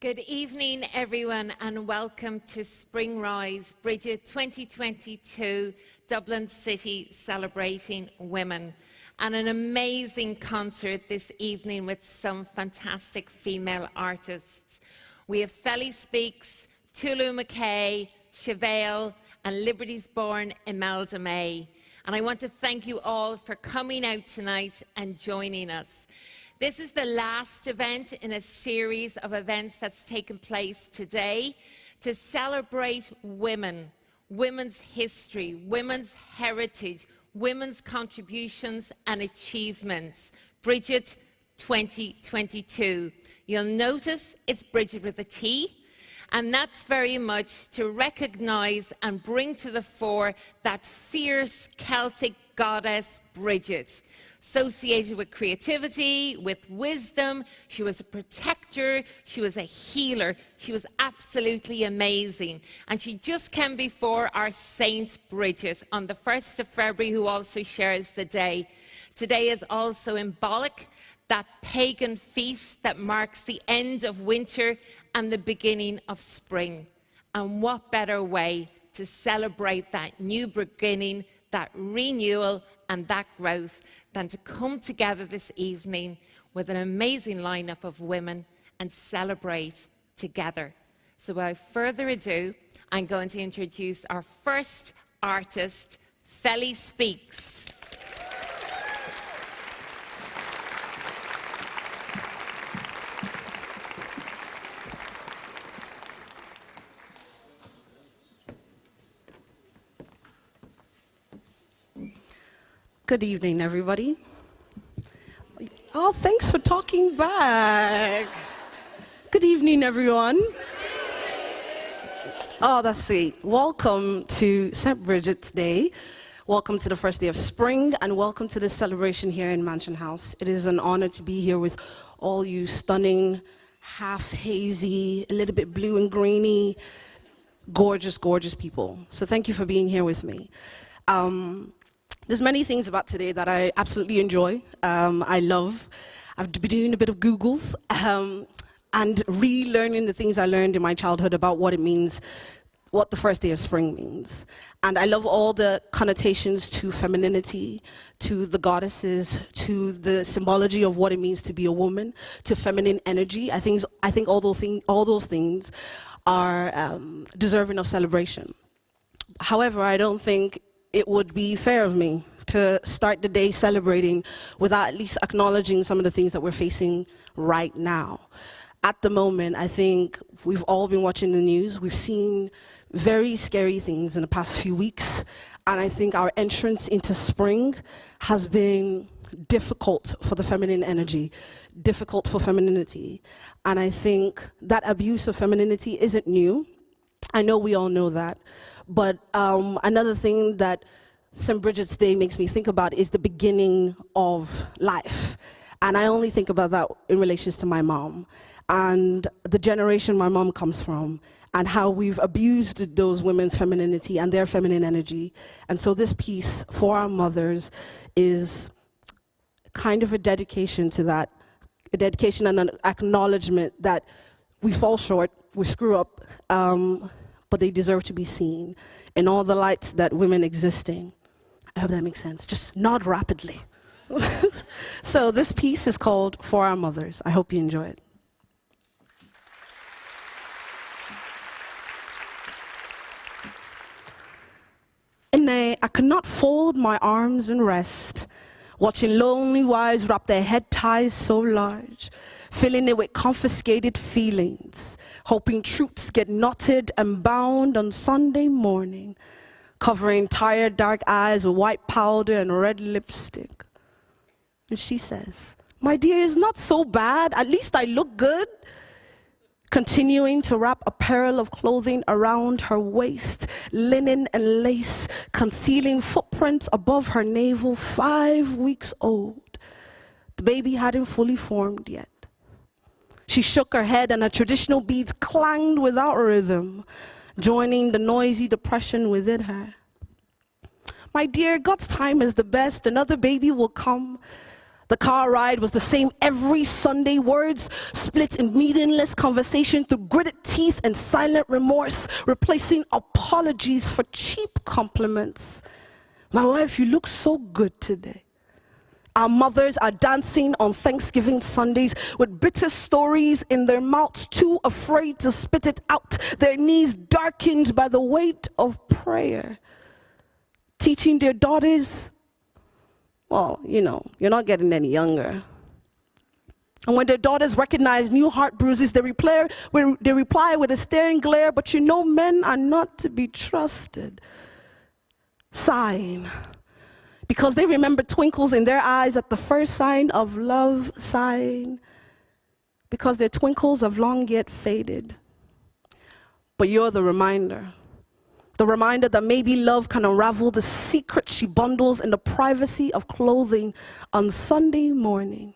Good evening, everyone, and welcome to Spring Rise Brigit 2022, Dublin City Celebrating Women. And an amazing concert this evening with some fantastic female artists. We have FELISPEAKS, Tolu, Makay, Chevelle, and Liberty's Born Imelda May. And I want to thank you all for coming out tonight and joining us. This is the last event in a series of events that's taken place today to celebrate women, women's history, women's heritage, women's contributions and achievements. Brigit 2022. You'll notice it's Brigit with a T, and that's very much to recognise and bring to the fore that fierce Celtic goddess Brigit. Associated with creativity, with wisdom. She was a protector, she was a healer, she was absolutely amazing. And she just came before our Saint Brigit on the 1st of February, who also shares the day. Today is also symbolic, that pagan feast that marks the end of winter and the beginning of spring. And what better way to celebrate that new beginning, that renewal and that growth than to come together this evening with an amazing lineup of women and celebrate together. So without further ado, I'm going to introduce our first artist, FELISPEAKS. Good evening, everybody. Oh, thanks for talking back. Good evening, everyone. Oh, that's sweet. Welcome to St. Brigit's Day. Welcome to the first day of spring, and welcome to this celebration here in Mansion House. It is an honor to be here with all you stunning, half hazy, a little bit blue and greeny, gorgeous, gorgeous people. So thank you for being here with me. There's many things about today that I absolutely enjoy, I love. I've been doing a bit of Googles and relearning the things I learned in my childhood about what it means, what the first day of spring means. And I love all the connotations to femininity, to the goddesses, to the symbology of what it means to be a woman, to feminine energy. I think all those things are deserving of celebration. However, I don't think it would be fair of me to start the day celebrating without at least acknowledging some of the things that we're facing right now. At the moment, I think we've all been watching the news. We've seen very scary things in the past few weeks, and I think our entrance into spring has been difficult for the feminine energy, difficult for femininity. And I think that abuse of femininity isn't new. I know we all know that. But another thing that St. Brigit's Day makes me think about is the beginning of life. And I only think about that in relation to my mom and the generation my mom comes from and how we've abused those women's femininity and their feminine energy. And so this piece for our mothers is kind of a dedication to that, a dedication and an acknowledgement that we fall short, we screw up, but they deserve to be seen in all the lights that women existing. I hope that makes sense. Just nod rapidly. So this piece is called For Our Mothers. I hope you enjoy it. I could not fold my arms and rest, watching lonely wives wrap their head ties so large, filling it with confiscated feelings, hoping truths get knotted and bound on Sunday morning, covering tired dark eyes with white powder and red lipstick. And she says, "My dear, it's not so bad, at least I look good." Continuing to wrap a parcel of clothing around her waist, linen and lace, concealing footprints above her navel, 5 weeks old. The baby hadn't fully formed yet. She shook her head and her traditional beads clanged without rhythm, joining the noisy depression within her. "My dear, God's time is the best. Another baby will come. The car ride was the same every Sunday. Words split in meaningless conversation through gritted teeth and silent remorse, replacing apologies for cheap compliments. My wife, you look so good today. Our mothers are dancing on Thanksgiving Sundays with bitter stories in their mouths, too afraid to spit it out, their knees darkened by the weight of prayer. Teaching their daughters, well, you know, you're not getting any younger. And when their daughters recognize new heart bruises, they reply with a staring glare, but you know men are not to be trusted. Sighing, because they remember twinkles in their eyes at the first sign of love. Sighing, because their twinkles have long yet faded. But you're the reminder that maybe love can unravel the secrets she bundles in the privacy of clothing on Sunday morning.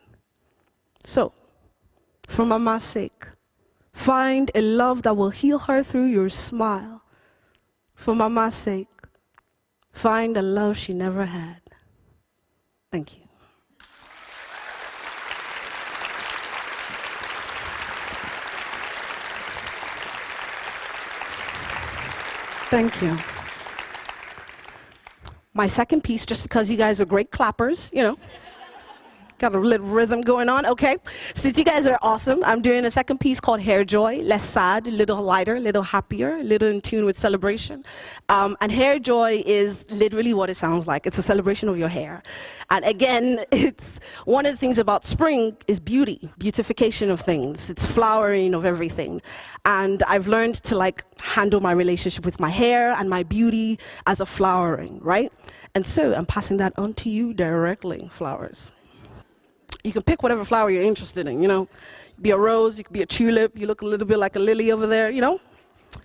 So, for Mama's sake, find a love that will heal her through your smile. For Mama's sake, find a love she never had. Thank you. Thank you. My second piece, just because you guys are great clappers, you know, got a little rhythm going on, okay? Since you guys are awesome, I'm doing a second piece called Hair Joy, less sad, a little lighter, a little happier, a little in tune with celebration. And Hair Joy is literally what it sounds like. It's a celebration of your hair. And again, it's one of the things about spring is beauty, beautification of things. It's flowering of everything. And I've learned to like handle my relationship with my hair and my beauty as a flowering, right? And so I'm passing that on to you directly, flowers. You can pick whatever flower you're interested in, you know. Be a rose, you could be a tulip, you look a little bit like a lily over there, you know.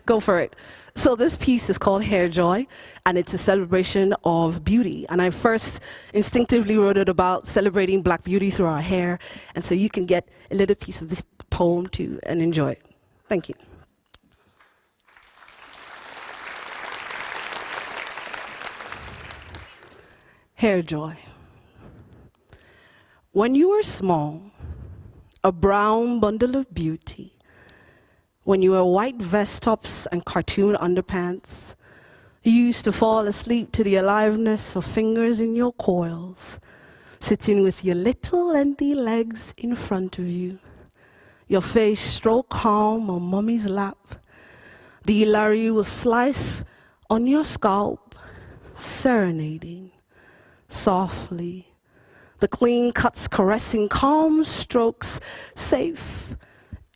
Go for it. So this piece is called Hair Joy, and it's a celebration of beauty. And I first instinctively wrote it about celebrating Black beauty through our hair. And so you can get a little piece of this poem too and enjoy it. Thank you. Hair Joy. When you were small, a brown bundle of beauty, when you were white vest tops and cartoon underpants, you used to fall asleep to the aliveness of fingers in your coils, sitting with your little lengthy legs in front of you, your face stroked calm on mommy's lap. The Ilari will slice on your scalp, serenading, softly. The clean cuts caressing calm strokes, safe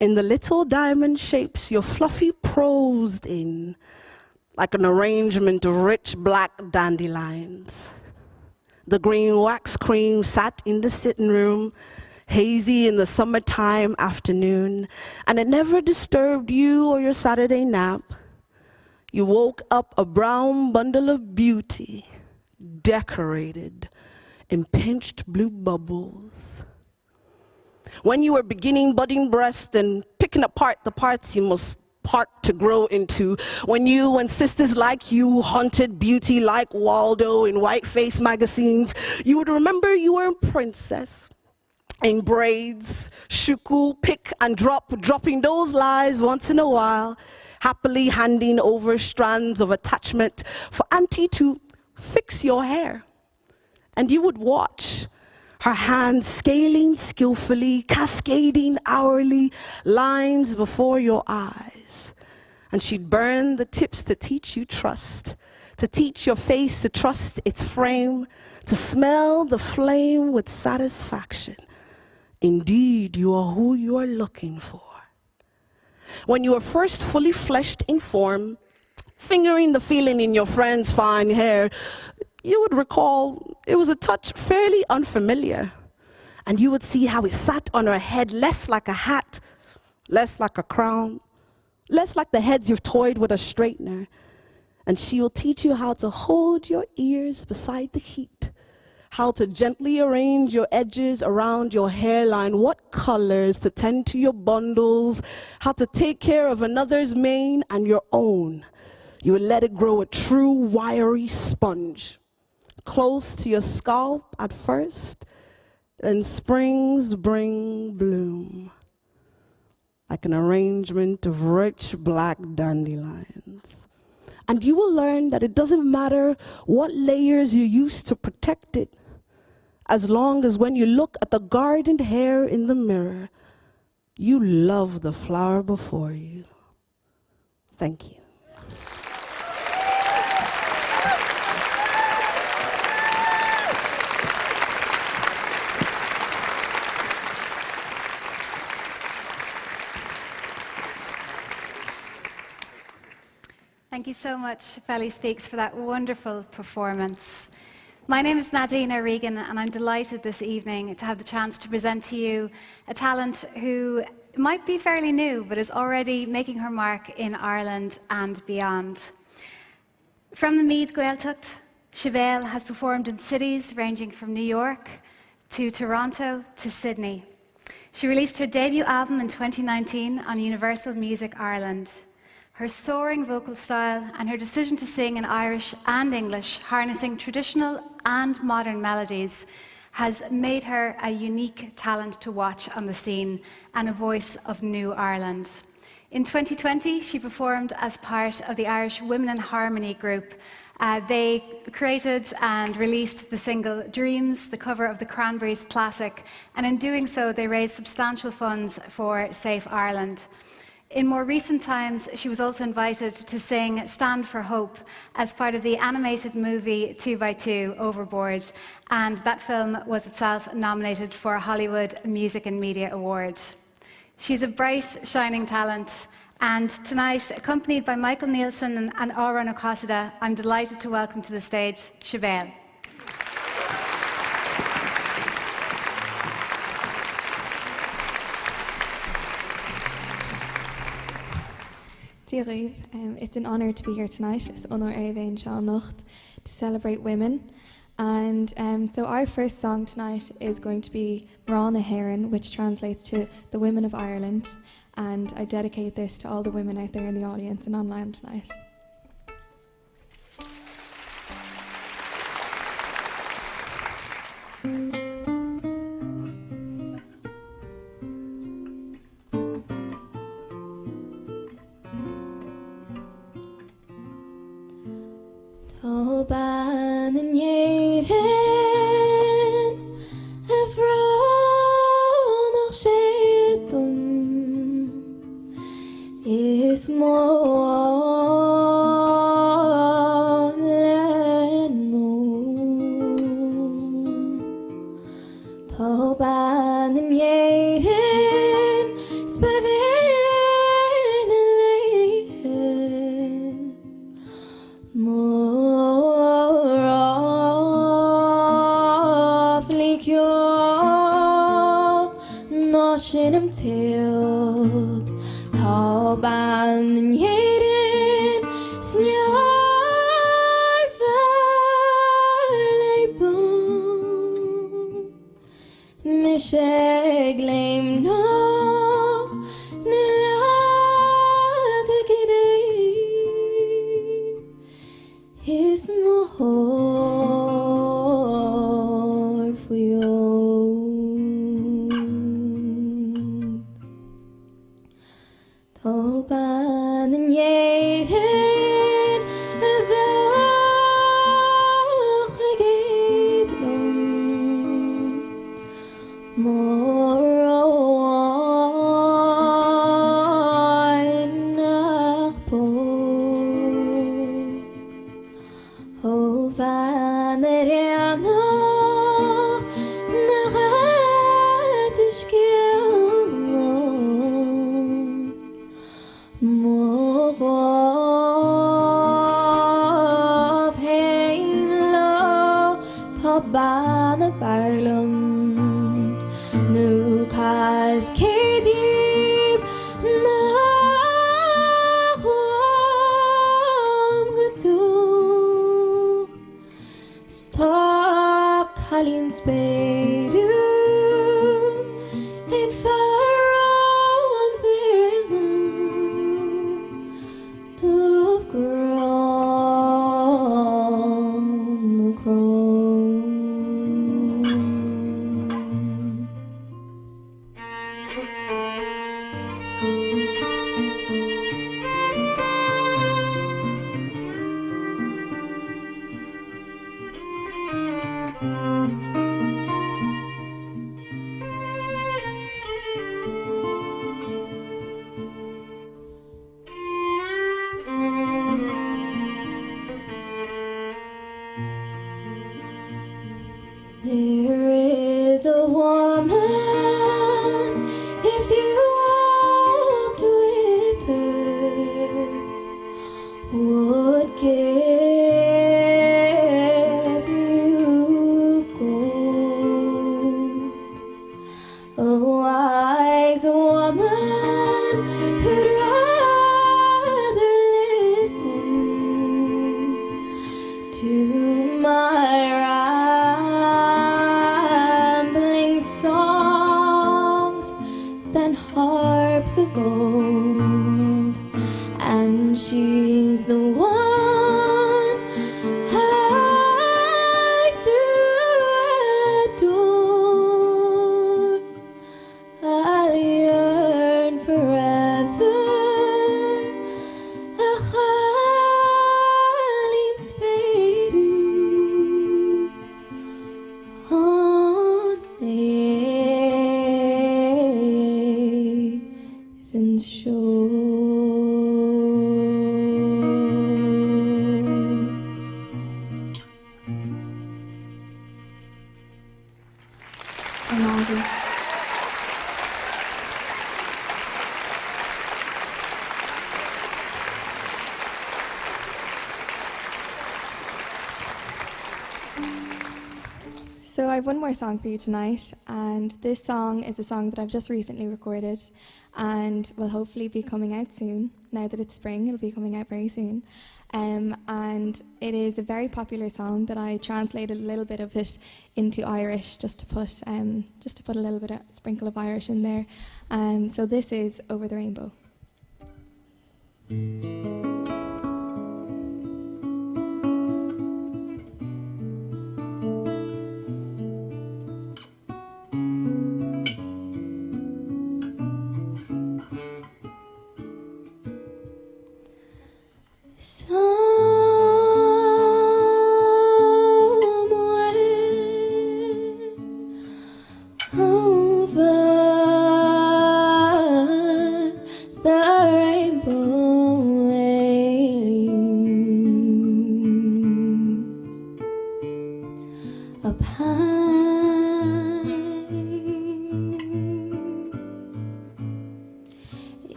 in the little diamond shapes your fluffy prosed in, like an arrangement of rich black dandelions. The green wax cream sat in the sitting room, hazy in the summertime afternoon, and it never disturbed you or your Saturday nap. You woke up a brown bundle of beauty, decorated in pinched blue bubbles. When you were beginning budding breast and picking apart the parts you must part to grow into, when sisters like you hunted beauty like Waldo in white-face magazines, you would remember you were a princess in braids, shuku, pick and drop, dropping those lies once in a while, happily handing over strands of attachment for auntie to fix your hair. And you would watch her hands scaling skillfully, cascading hourly lines before your eyes. And she'd burn the tips to teach you trust, to teach your face to trust its frame, to smell the flame with satisfaction. Indeed, you are who you are looking for. When you were first fully fleshed in form, fingering the feeling in your friend's fine hair, you would recall it was a touch fairly unfamiliar. And you would see how it sat on her head, less like a hat, less like a crown, less like the heads you've toyed with a straightener. And she will teach you how to hold your ears beside the heat, how to gently arrange your edges around your hairline, what colors to tend to your bundles, how to take care of another's mane and your own. You would let it grow a true wiry sponge, close to your scalp at first, And springs bring bloom, like an arrangement of rich black dandelions. And you will learn that it doesn't matter what layers you use to protect it, as long as when you look at the gardened hair in the mirror, you love the flower before you. Thank you. Thank you so much, FELISPEAKS, for that wonderful performance. My name is Nadine O'Regan, and I'm delighted this evening to have the chance to present to you a talent who might be fairly new, but is already making her mark in Ireland and beyond. From the Meath Gaeltacht, Chevelle has performed in cities ranging from New York to Toronto to Sydney. She released her debut album in 2019 on Universal Music Ireland. Her soaring vocal style and her decision to sing in Irish and English, harnessing traditional and modern melodies, has made her a unique talent to watch on the scene and a voice of New Ireland. In 2020, she performed as part of the Irish Women in Harmony group. They created and released the single Dreams, the cover of the Cranberries classic, and in doing so, they raised substantial funds for Safe Ireland. In more recent times, she was also invited to sing Stand for Hope as part of the animated movie 2x2 Overboard, and that film was itself nominated for a Hollywood Music and Media Award. She's a bright, shining talent, and tonight, accompanied by Michael Nielsen and Áran Ó, I'm delighted to welcome to the stage Chevelle. It's an honour to be here tonight. It's honor éireann Seán Nocht to celebrate women. And so our first song tonight is going to be Mrán Heron, which translates to the Women of Ireland. And I dedicate this to all the women out there in the audience and online tonight. Oh, give you gold. A wise woman who'd rather listen to my rambling songs than harps of old. And she's the one I do adore. I'll yearn forever. A Khalin Spadu on Aiden's shore. So I have one more song for you tonight, and this song is a song that I've just recently recorded and will hopefully be coming out soon. Now that it's spring, it'll be coming out very soon. And it is a very popular song that I translated a little bit of it into Irish just to put a little bit of sprinkle of Irish in there. So this is Over the Rainbow.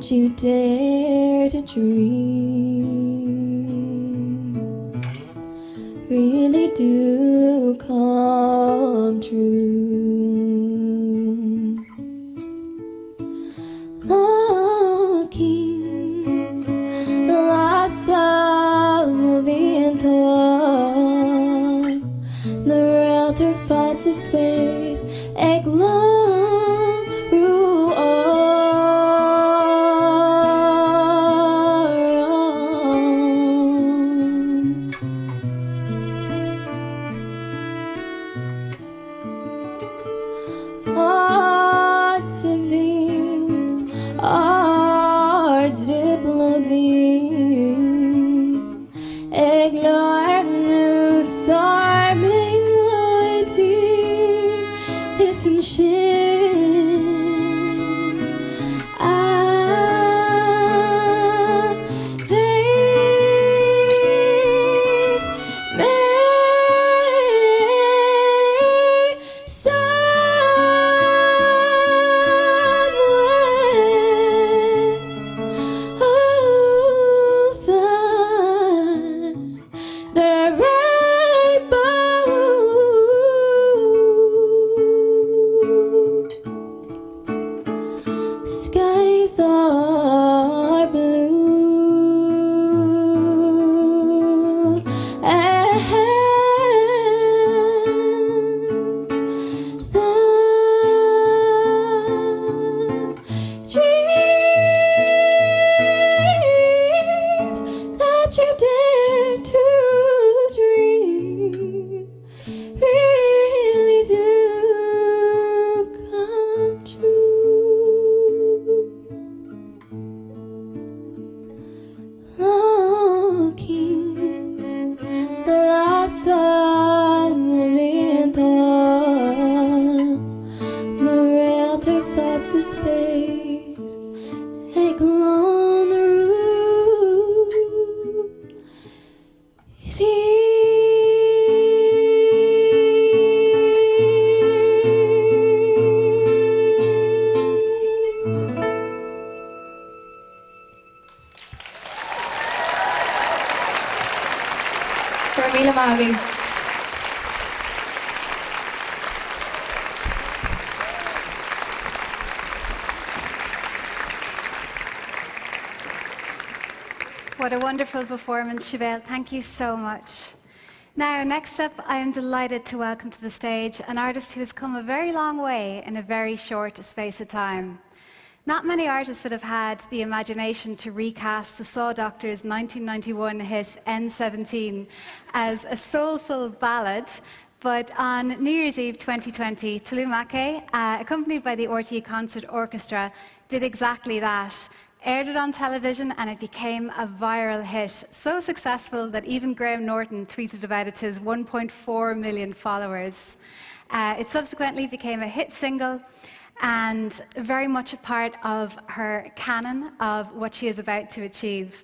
You dare to dream really do come true. The kings, the last of viento, the realtor fights a spade, egg long rule on. skies are blue, and the dreams that you dare to dream really do come true. Longings blossom within the realtor fought to space and on the roof. It For Mila Mavi. What a wonderful performance, Chevelle. Thank you so much. Now, next up, I am delighted to welcome to the stage an artist who has come a very long way in a very short space of time. Not many artists would have had the imagination to recast the Saw Doctors' 1991 hit N17 as a soulful ballad, but on New Year's Eve 2020, Tolu Makay, accompanied by the RTÉ Concert Orchestra, did exactly that. Aired it on television and it became a viral hit, so successful that even Graham Norton tweeted about it to his 1.4 million followers. It subsequently became a hit single and very much a part of her canon of what she is about to achieve.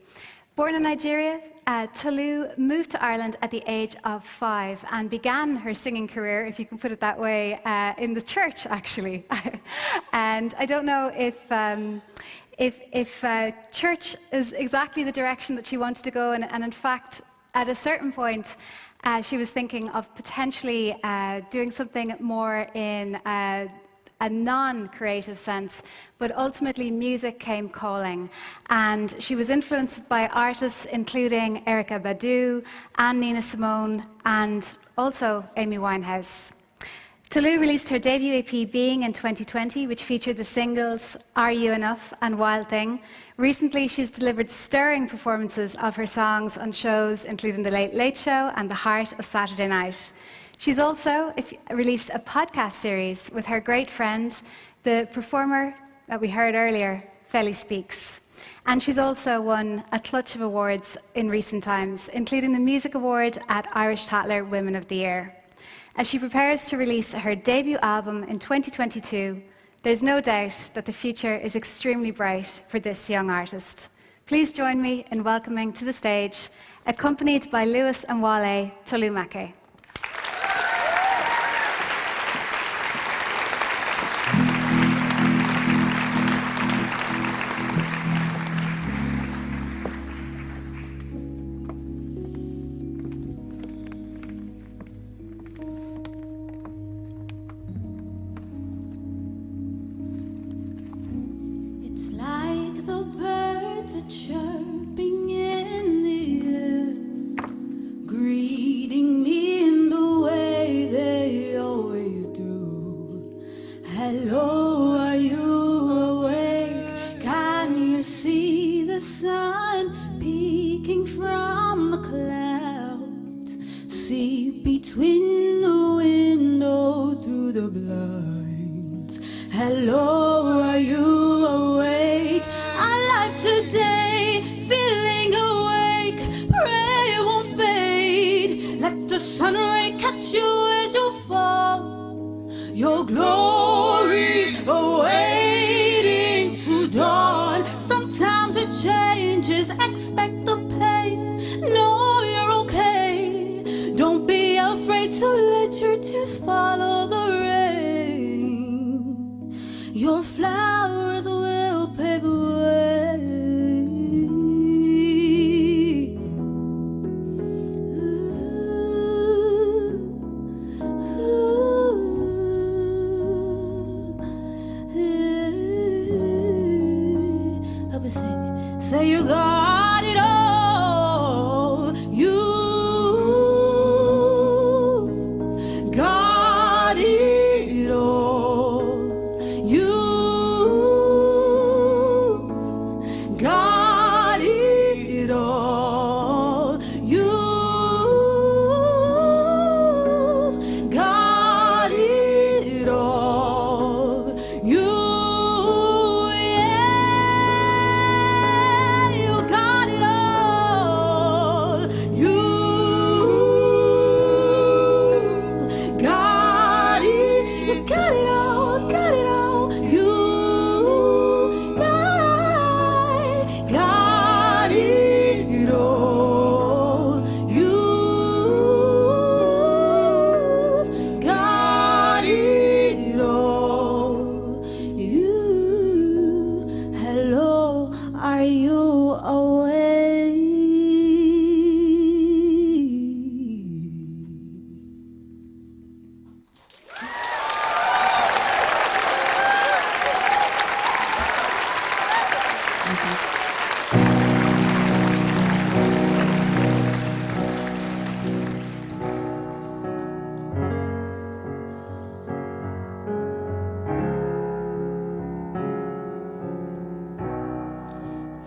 Born in Nigeria, Tolu moved to Ireland at the age of 5 and began her singing career, if you can put it that way, in the church, actually. And I don't know if church is exactly the direction that she wanted to go, and in fact, at a certain point, she was thinking of potentially doing something more in a non-creative sense, but ultimately music came calling, and she was influenced by artists including Erykah Badu and Nina Simone, and also Amy Winehouse. Tolu released her debut EP, Being, in 2020, which featured the singles Are You Enough and Wild Thing. Recently, she's delivered stirring performances of her songs on shows including The Late Late Show and The Heart of Saturday Night. She's also released a podcast series with her great friend, the performer that we heard earlier, FELISPEAKS. And she's also won a clutch of awards in recent times, including the Music Award at Irish Tatler Woman of the Year. As she prepares to release her debut album in 2022, there's no doubt that the future is extremely bright for this young artist. Please join me in welcoming to the stage, accompanied by Lewis and Wale, Tolu Makay. Say you got it all. You got it all. You got it all. You got it all. You, yeah, you got it all. You got it. You got it all. Got it all. You got it all. You got it all. You, hello, are you awake?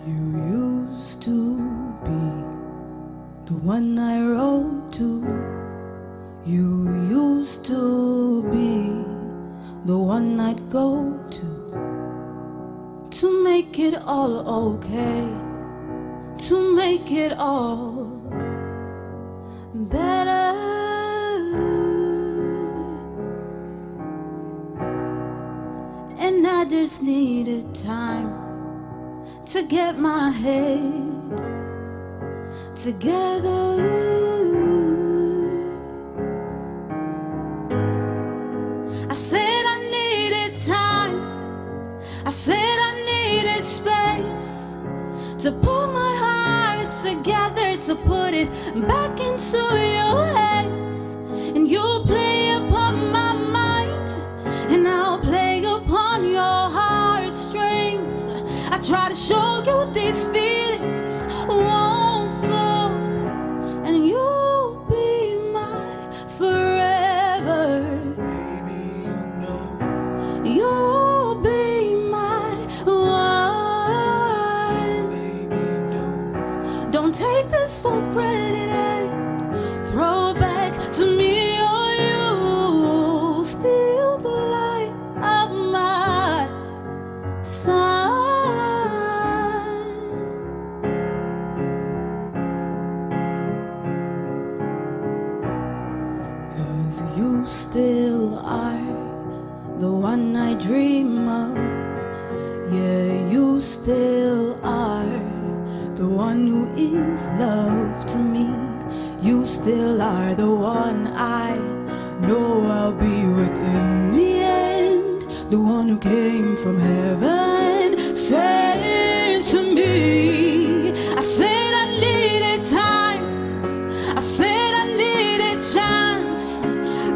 You used to be the one I wrote to. You used to be the one I'd go to make it all okay, to make it all better. And I just needed time to get my head together. I said I needed time. I said I needed space to put my heart together, to put it back into your hands. And you'll play upon my mind, and I'll play upon your heartstrings. I try to show you these feelings won't go, and you'll be my forever. Baby, you know you'll be my one. Baby, don't take this for granted and throw it back to me, or you'll steal the light of my sun. 'Cause you still are the one I dream of. Yeah, you still are the one who is love to me. You still are the one I know I'll be with in the end. The one who came from heaven saying to me, I said I needed time. I said I needed chance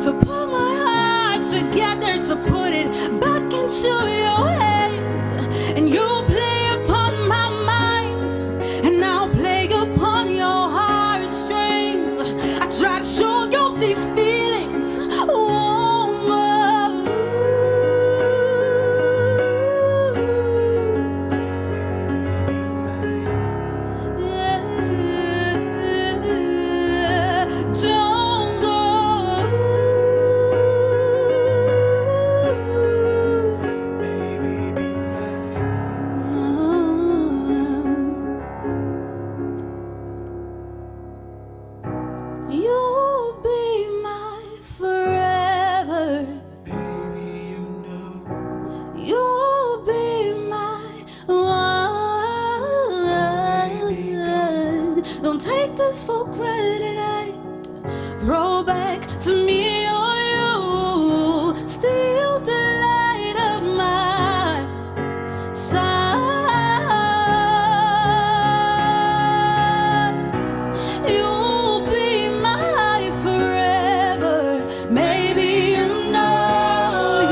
to put my heart together, to put it back into your hands. And you play upon my mind, and I'll play upon your heartstrings. I try to show you these feelings won't move. Yeah, don't go. You'll be my forever. Baby, you know you'll be my one. So don't take this for granted and throw back to me, or you'll steal the light of my sun. You'll be my forever. Maybe you know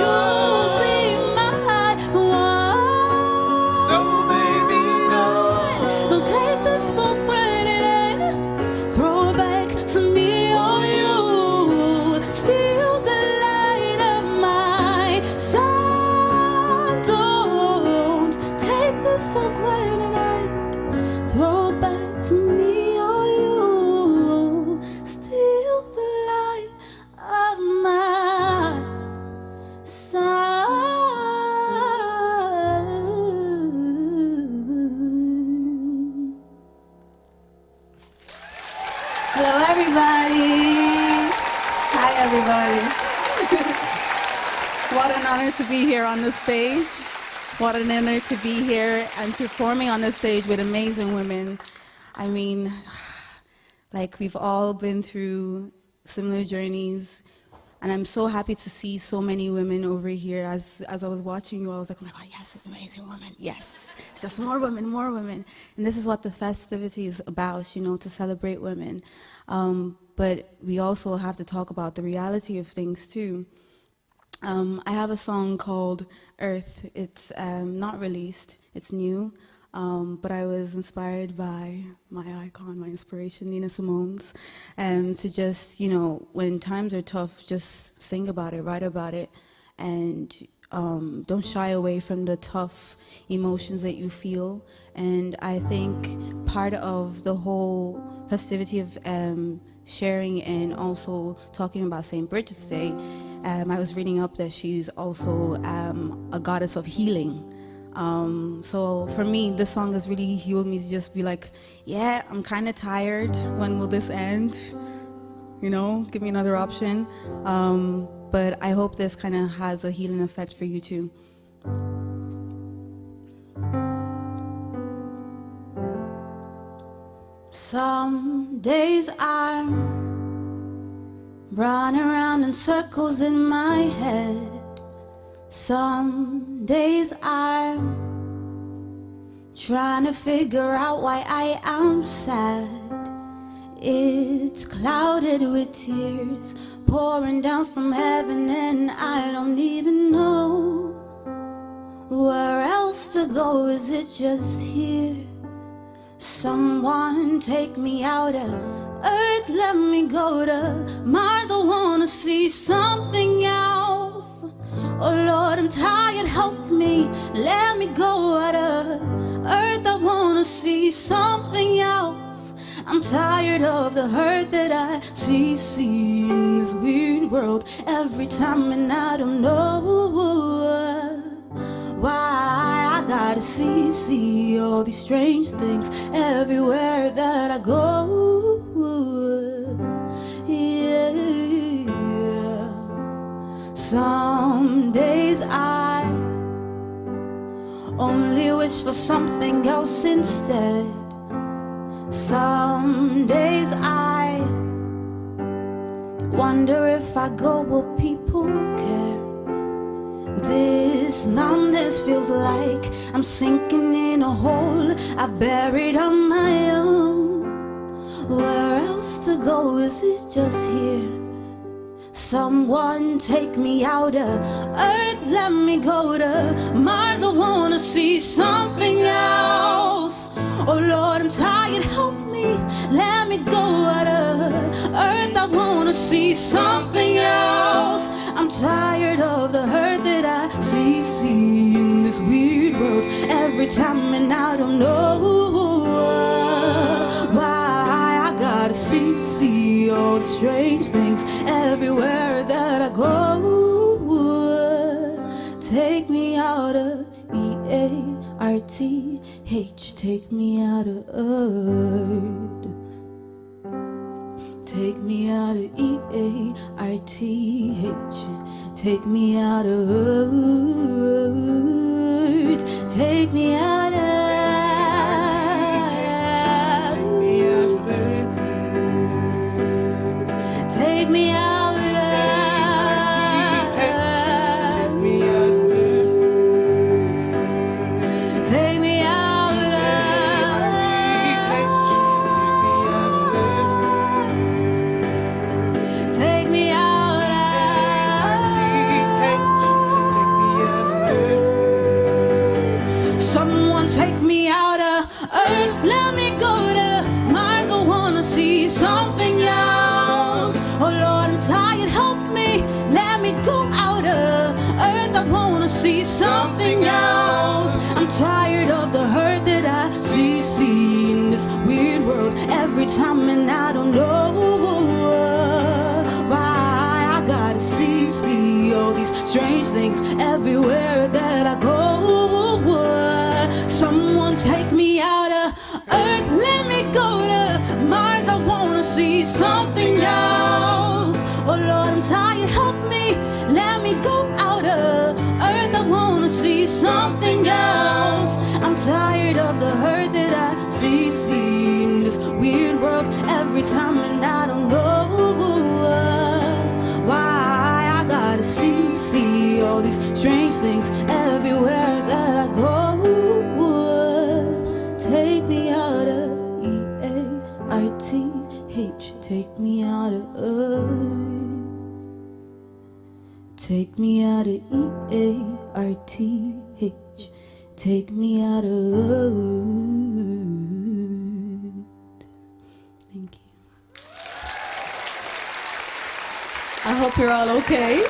you'll be my one. So baby, don't for granted and throw back to me, or you'll steal the light of my sun. Hello, everybody. Hi, everybody. What an honor to be here on the stage. What an honor to be here and performing on the stage with amazing women. I mean, like, we've all been through similar journeys, and I'm so happy to see so many women over here. As I was watching you, I was like, oh my God, yes, it's amazing women. Yes, it's just more women, more women. And this is what the festivity is about, you know, to celebrate women. But we also have to talk about the reality of things too. I have a song called Earth. It's not released, it's new, but I was inspired by my icon, my inspiration, Nina Simone's, to just, you know, when times are tough, just sing about it, write about it, and don't shy away from the tough emotions that you feel. And I think part of the whole festivity of sharing and also talking about St. Bridget's Day, I was reading up that she's also a goddess of healing. So for me, this song has really healed me to just be like, yeah, I'm kind of tired. When will this end? You know, give me another option. But I hope this kind of has a healing effect for you too. Some days I'm running around in circles in my head. Some days I'm trying to figure out why I am sad. It's clouded with tears pouring down from heaven, and I don't even know where else to go. Is it just here? Someone take me out of Earth, let me go to Mars. I wanna see something else. Oh Lord, I'm tired, help me, let me go out of Earth. I wanna see something else. I'm tired of the hurt that I see in this weird world every time, and I don't know why I gotta see all these strange things everywhere that I go. Yeah. Some days I only wish for something else instead. Some days I wonder if I go, will people care? This numbness feels like I'm sinking in a hole I've buried on my own. Where else to go? Is it just here? Someone take me out of Earth, let me go to Mars. I wanna see something else. Oh Lord, I'm tired, help me, let me go out of Earth. I wanna see something else. I'm tired of the hurt that I see in this weird world every time, and I don't know why I gotta see all the strange things everywhere that I go. Take me out of EARTH, take me out of Earth. Take me out of EARTH, take me out of Earth. Take me out of take me out of take me out of take me out of someone take me out of Earth, let me go to Mars. I wanna see something else. Oh Lord, I'm tired, help me, let me go out of Earth. I wanna see something else. I'm tired of the hurt time and I don't know why I gotta see all these strange things everywhere that I go. Someone take me out of Earth, let me go to Mars. I wanna see something else. Oh Lord, I'm tired, help me, let me go out of Earth. I wanna see something else. I'm tired of the hurt that I see in this weird world every time, and I don't know why I gotta see all these strange things everywhere that I go. Take me out of EARTH, take me out of Earth. Take me out of EARTH, take me out of Earth. Thank you. I hope you're all okay.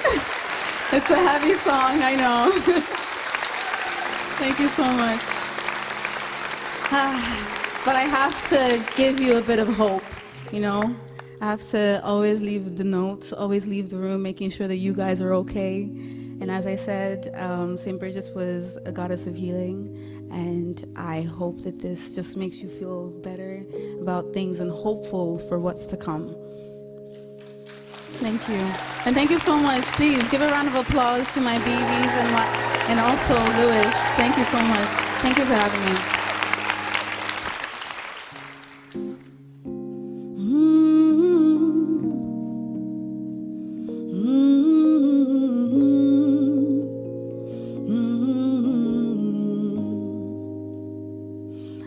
It's a heavy song, I know. Thank you so much. But I have to give you a bit of hope, you know? I have to always leave the notes, always leave the room, making sure that you guys are okay. And as I said, St. Bridget's was a goddess of healing, and I hope that this just makes you feel better about things and hopeful for what's to come. Thank you. And thank you so much. Please give a round of applause to my babies and also Louis. Thank you so much. Thank you for having me.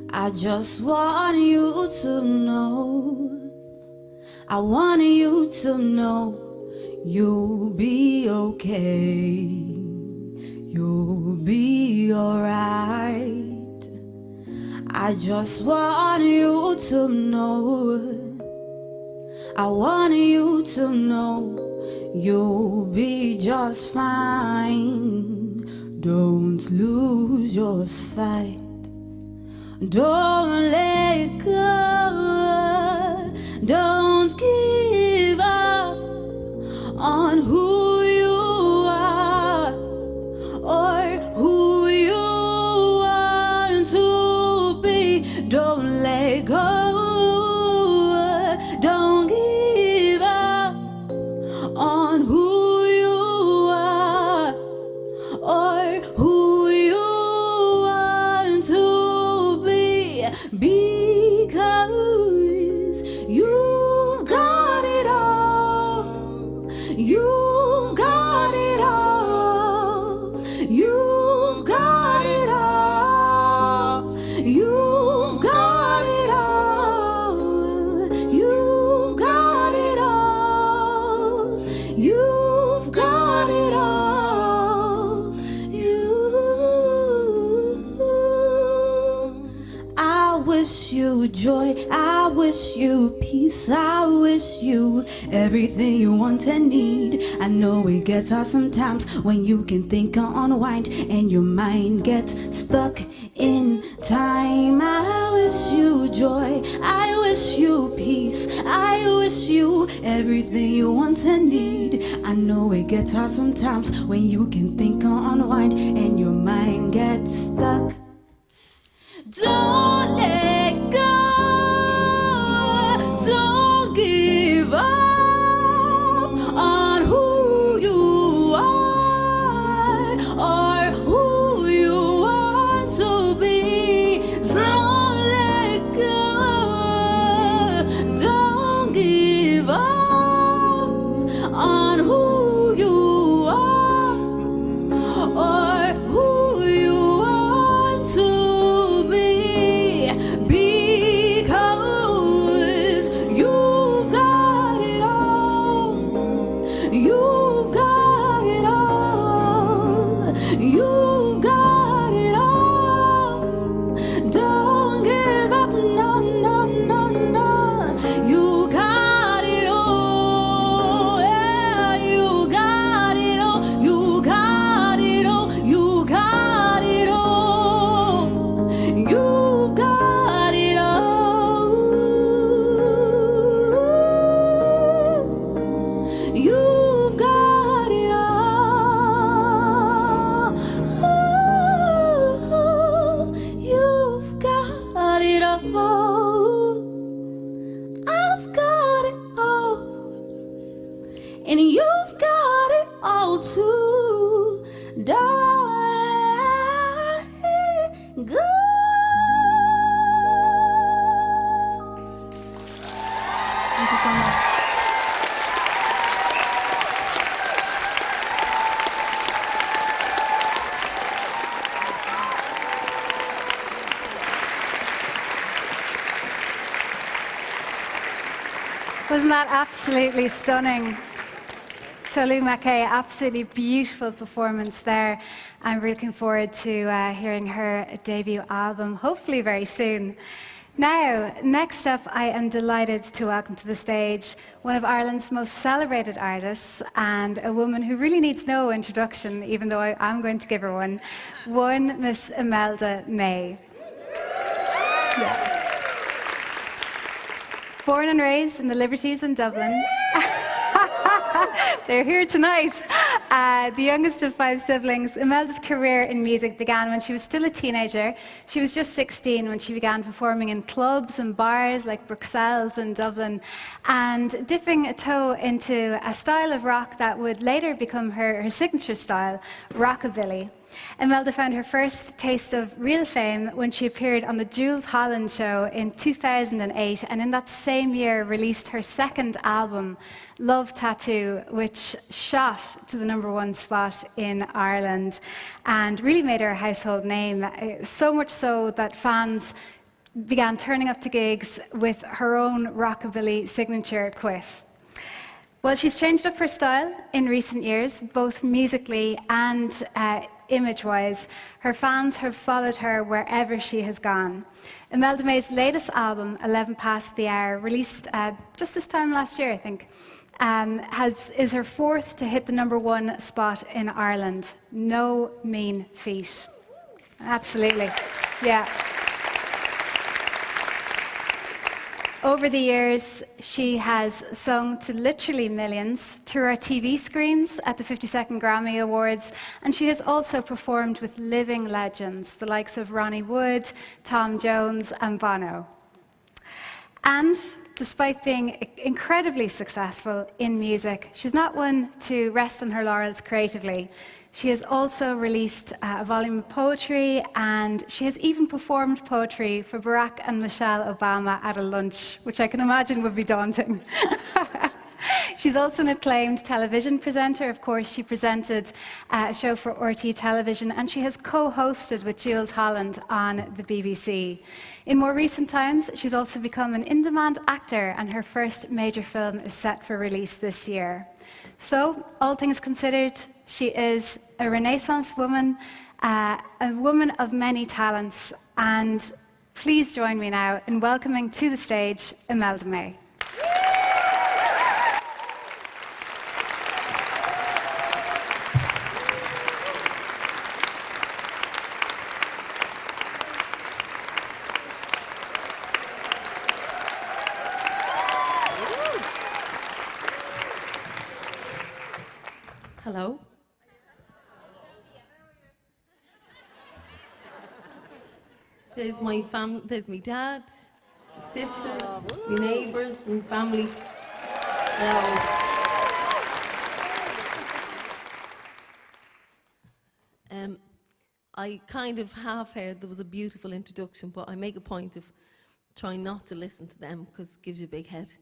I just want you to know, I want you to know you'll be okay, you'll be alright. I just want you to know, I want you to know you'll be just fine. Don't lose your sight. Don't let go, don't give up on who you are or who you want to be. Don't let go, don't give up on who you are or who you want to be, because you've got it all, you've got it all, you've got it all, you've got it all, you've got it all, you've got it all, I wish you joy, I wish you peace, I wish you everything you want and need. I know it gets hard sometimes when you can think or unwind and your mind gets stuck in time. I wish you joy, I wish you peace, I wish you everything you want and need. I know it gets hard sometimes when you can think or unwind and your mind gets stuck. Don't let go, don't give up on who you are or who you want to be. Don't let go, don't give up on who you are or who you want Wasn't that absolutely stunning? Tolu, Makay, absolutely beautiful performance there. I'm really looking forward to hearing her debut album, hopefully very soon. Now, next up, I am delighted to welcome to the stage one of Ireland's most celebrated artists and a woman who really needs no introduction, even though I'm going to give her one Miss Imelda May. Yeah. Born and raised in the Liberties in Dublin. They're here tonight. The youngest of 5 siblings, Imelda's career in music began when she was still a teenager. She was just 16 when she began performing in clubs and bars like Bruxelles in Dublin, and dipping a toe into a style of rock that would later become her signature style, rockabilly. Imelda found her first taste of real fame when she appeared on the Jools Holland show in 2008, and in that same year released her second album, Love Tattoo, which shot to the #1 spot in Ireland and really made her a household name, so much so that fans began turning up to gigs with her own rockabilly signature quiff. Well, she's changed up her style in recent years, both musically and image-wise. Her fans have followed her wherever she has gone. Imelda May's latest album, 11 Past the Hour, released just this time last year, I think, is her 4th to hit the #1 spot in Ireland. No mean feat. Absolutely, yeah. Over the years, she has sung to literally millions through our TV screens at the 52nd Grammy Awards, and she has also performed with living legends, the likes of Ronnie Wood, Tom Jones, and Bono. And despite being incredibly successful in music, she's not one to rest on her laurels creatively. She has also released a volume of poetry, and she has even performed poetry for Barack and Michelle Obama at a lunch, which I can imagine would be daunting. She's also an acclaimed television presenter. Of course, she presented a show for RTÉ Television, and she has co-hosted with Jools Holland on the BBC. In more recent times, she's also become an in-demand actor, and her first major film is set for release this year. So, all things considered, she is a Renaissance woman, a woman of many talents, and please join me now in welcoming to the stage Imelda May. Hello. There's my there's my dad, my sisters, my neighbours and family. I kind of half heard there was a beautiful introduction, but I make a point of trying not to listen to them because it gives you a big head.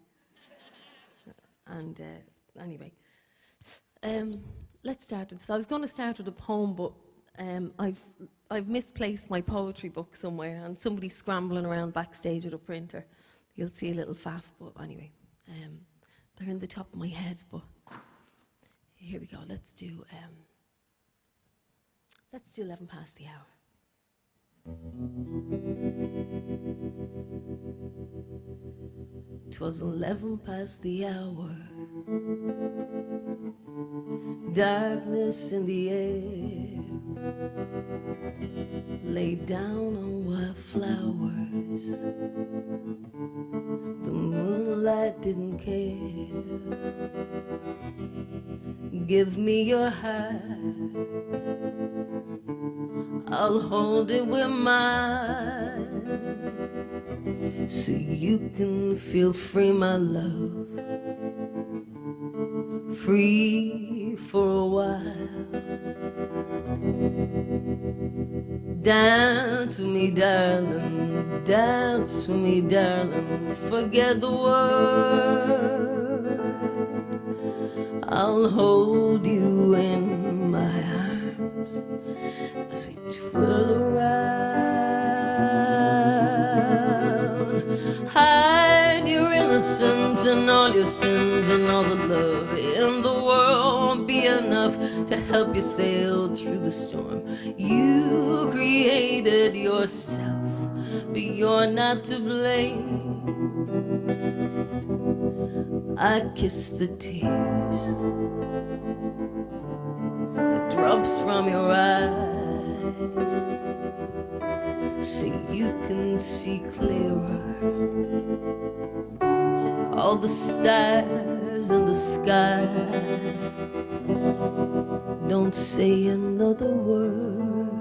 And anyway. Let's start with this. I was going to start with a poem, but I've misplaced my poetry book somewhere, and somebody's scrambling around backstage with a printer. You'll see a little faff, but anyway, they're in the top of my head. But here we go. Let's do 11 Past the Hour. 'Twas 11 past the hour, darkness in the air, laid down on wild flowers. The moonlight didn't care. Give me your hand, I'll hold it with mine, so you can feel free, my love, free for a while. Dance with me, darling, dance with me, darling, forget the world. I'll hold you in my arms as we twirl around. Hide your innocence innocence and all your sins and all the love in the world won't be enough to help you sail through the storm. You created yourself, but you're not to blame. I kiss the tears that drops from your eyes, so you can see clearer all the stars in the sky. Don't say another word,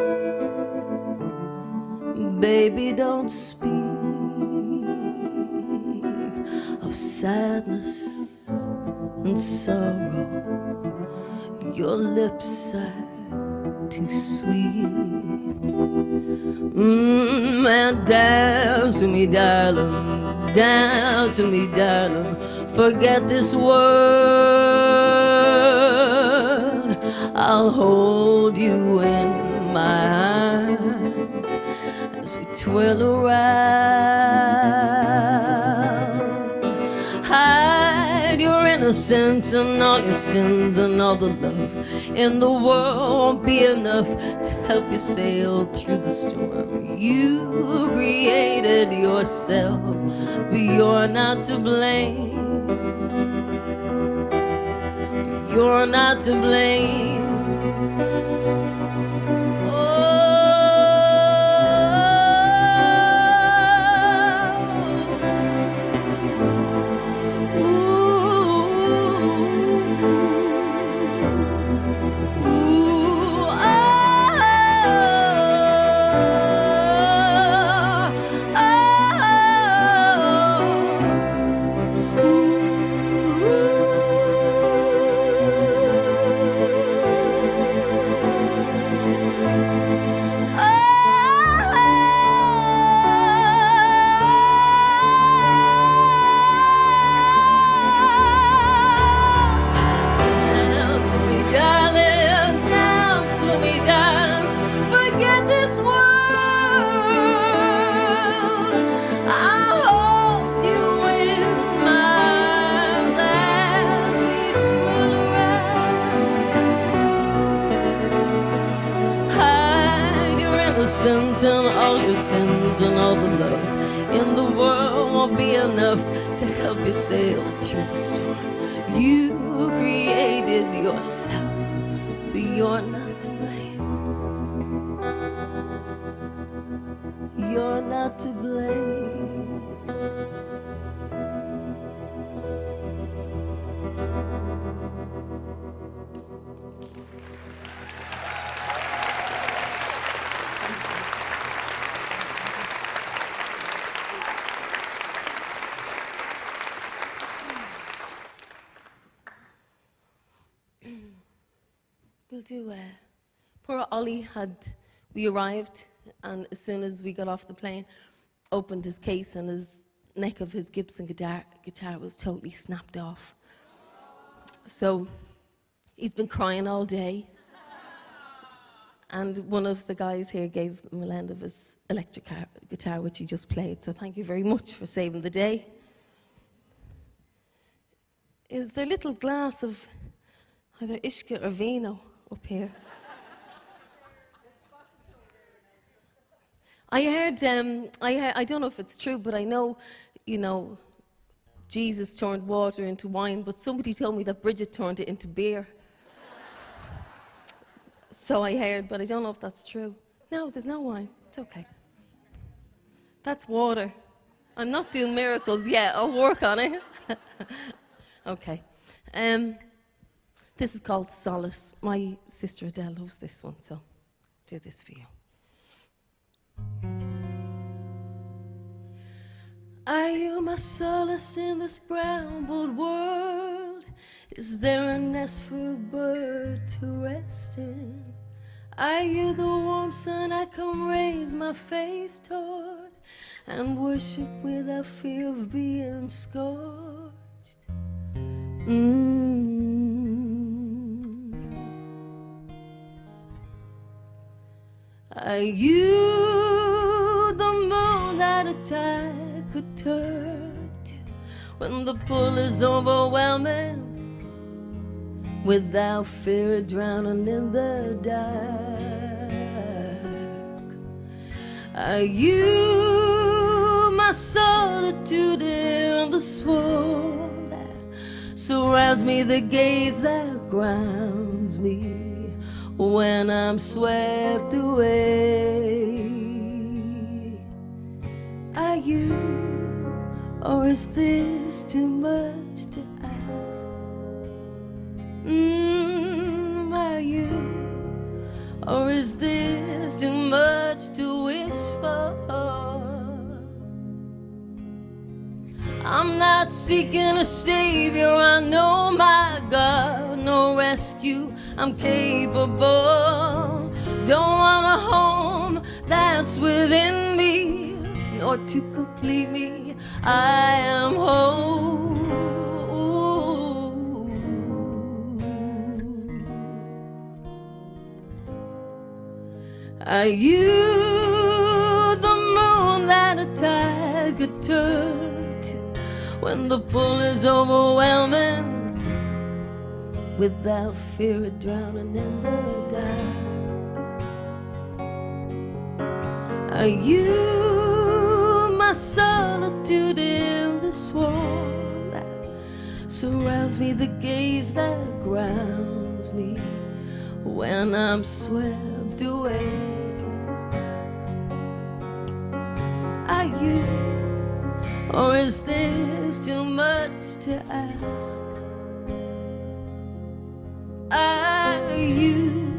baby, don't speak of sadness and sorrow. Your lips are too sweet. And dance with me, darling, dance with me, darling. Forget this world. I'll hold you in my arms as we twirl around. Hide your innocence and all your sins and all the love in the world won't be enough to help you sail through the storm. You created yourself, but you're not to blame. You're not to blame. And all your sins and all the love in the world won't be enough to help you sail through the storm. You created yourself, but you're not to blame. You're not to blame. We'll do, poor Ollie we arrived, and as soon as we got off the plane, opened his case, and his neck of his Gibson guitar was totally snapped off. So he's been crying all day. And one of the guys here gave him a lend of his electric guitar, which he just played. So thank you very much for saving the day. Is there a little glass of either Ishka or vino up here? I heard, I don't know if it's true, but I know, Jesus turned water into wine, but somebody told me that Brigit turned it into beer. So I heard, but I don't know if that's true. No, there's no wine. It's okay. That's water. I'm not doing miracles yet. I'll work on it. Okay. This is called Solace. My sister Adele loves this one, so I'll do this for you. Are you my solace in this brambled world? Is there a nest for a bird to rest in? Are you the warm sun I can raise my face toward and worship without fear of being scorched? Are you the moon that a tide could turn to when the pull is overwhelming, without fear of drowning in the dark. Are you my solitude in the swarm that surrounds me, the gaze that grounds me when I'm swept away? Are you, or is this too much to ask? Are you, or is this too much to wish for? I'm not seeking a savior, I know my God, no rescue, I'm capable. Don't want a home that's within me, nor to complete me, I am whole. Are you the moon that a tide could turn to when the pull is overwhelming, without fear of drowning in the dark? Are you my solitude in the swarm that surrounds me, the gaze that grounds me when I'm swept away? Are you, or is this too much to ask? Are you,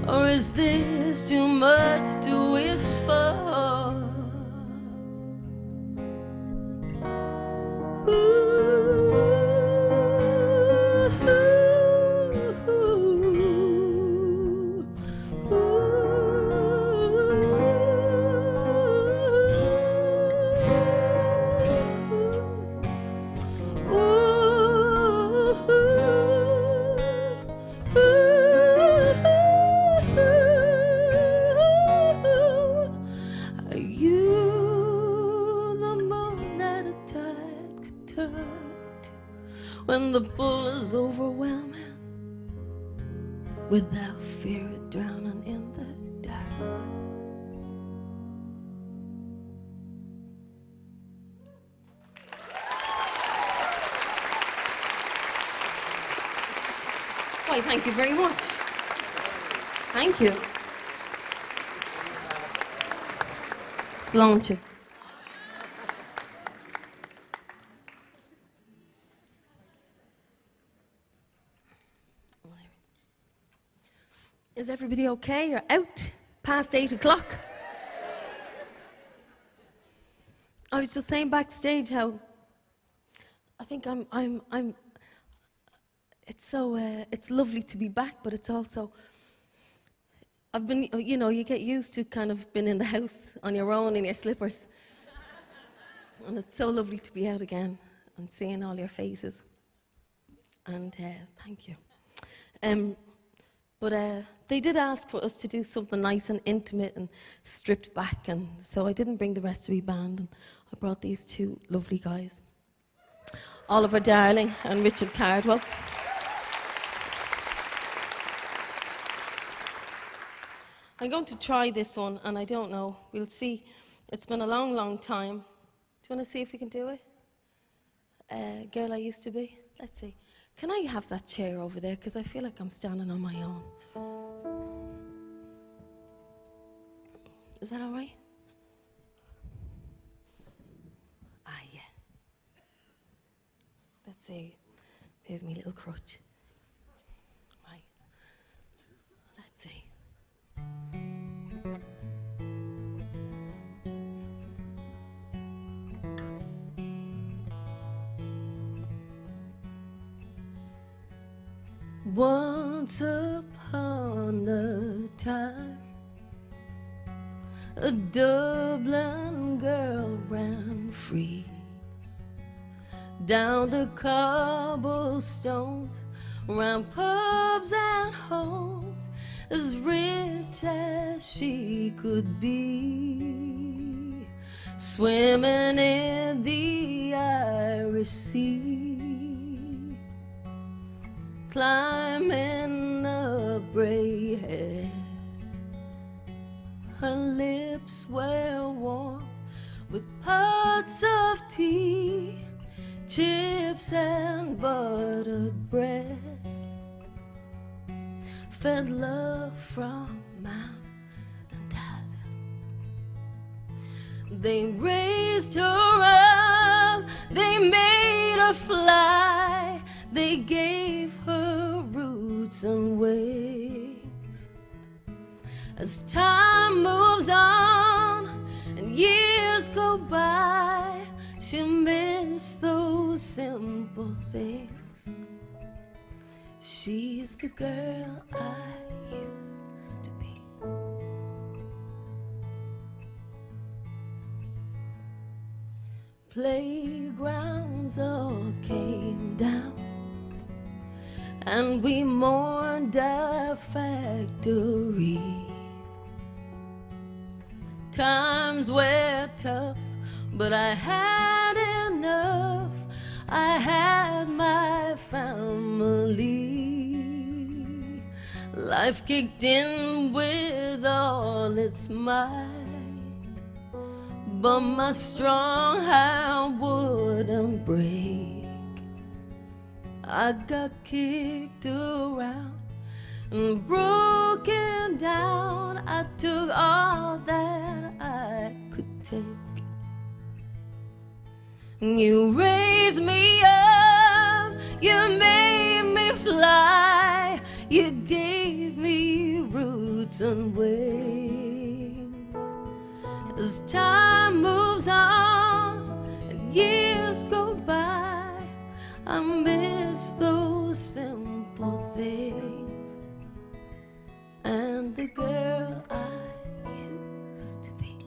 or is this too much to wish for? When the pull is overwhelming, without fear of drowning in the dark. Why, thank you very much. Thank you. Sláinte. Is everybody okay? You're out past 8 o'clock. I was just saying backstage how I think it's lovely to be back, but it's also, I've been, you know, you get used to kind of being in the house on your own in your slippers. And it's so lovely to be out again and seeing all your faces. And thank you. But they did ask for us to do something nice and intimate and stripped back, and so I didn't bring the rest of the band, and I brought these two lovely guys, Oliver Darling and Richard Cardwell. I'm going to try this one, and I don't know, we'll see. It's been a long, long time. Do you want to see if we can do it? Girl I Used to Be? Let's see. Can I have that chair over there? Because I feel like I'm standing on my own. Is that all right? Ah, yeah. Let's see. There's my little crutch. Right. Let's see. Once upon a time, a Dublin girl ran free down the cobblestones, round pubs and homes, as rich as she could be, swimming in the Irish Irish sea, climbing a braehead. Her lips were warm with pots of tea, chips and buttered bread. Fed love from mom and dad. They raised her up, they made her fly, they gave her roots and wings. As time moves on and years go by, she missed those simple things. She's the girl I used to be. Playgrounds all came down, and we mourned our factory. Times were tough, but I had enough. I had my family. Life kicked in with all its might, but my strong heart wouldn't break. I got kicked around and broken down. I took all that I could take. You raised me up, you made me fly, you gave me roots and wings. As time moves on and years go by, I miss those simple things and the girl I used to be.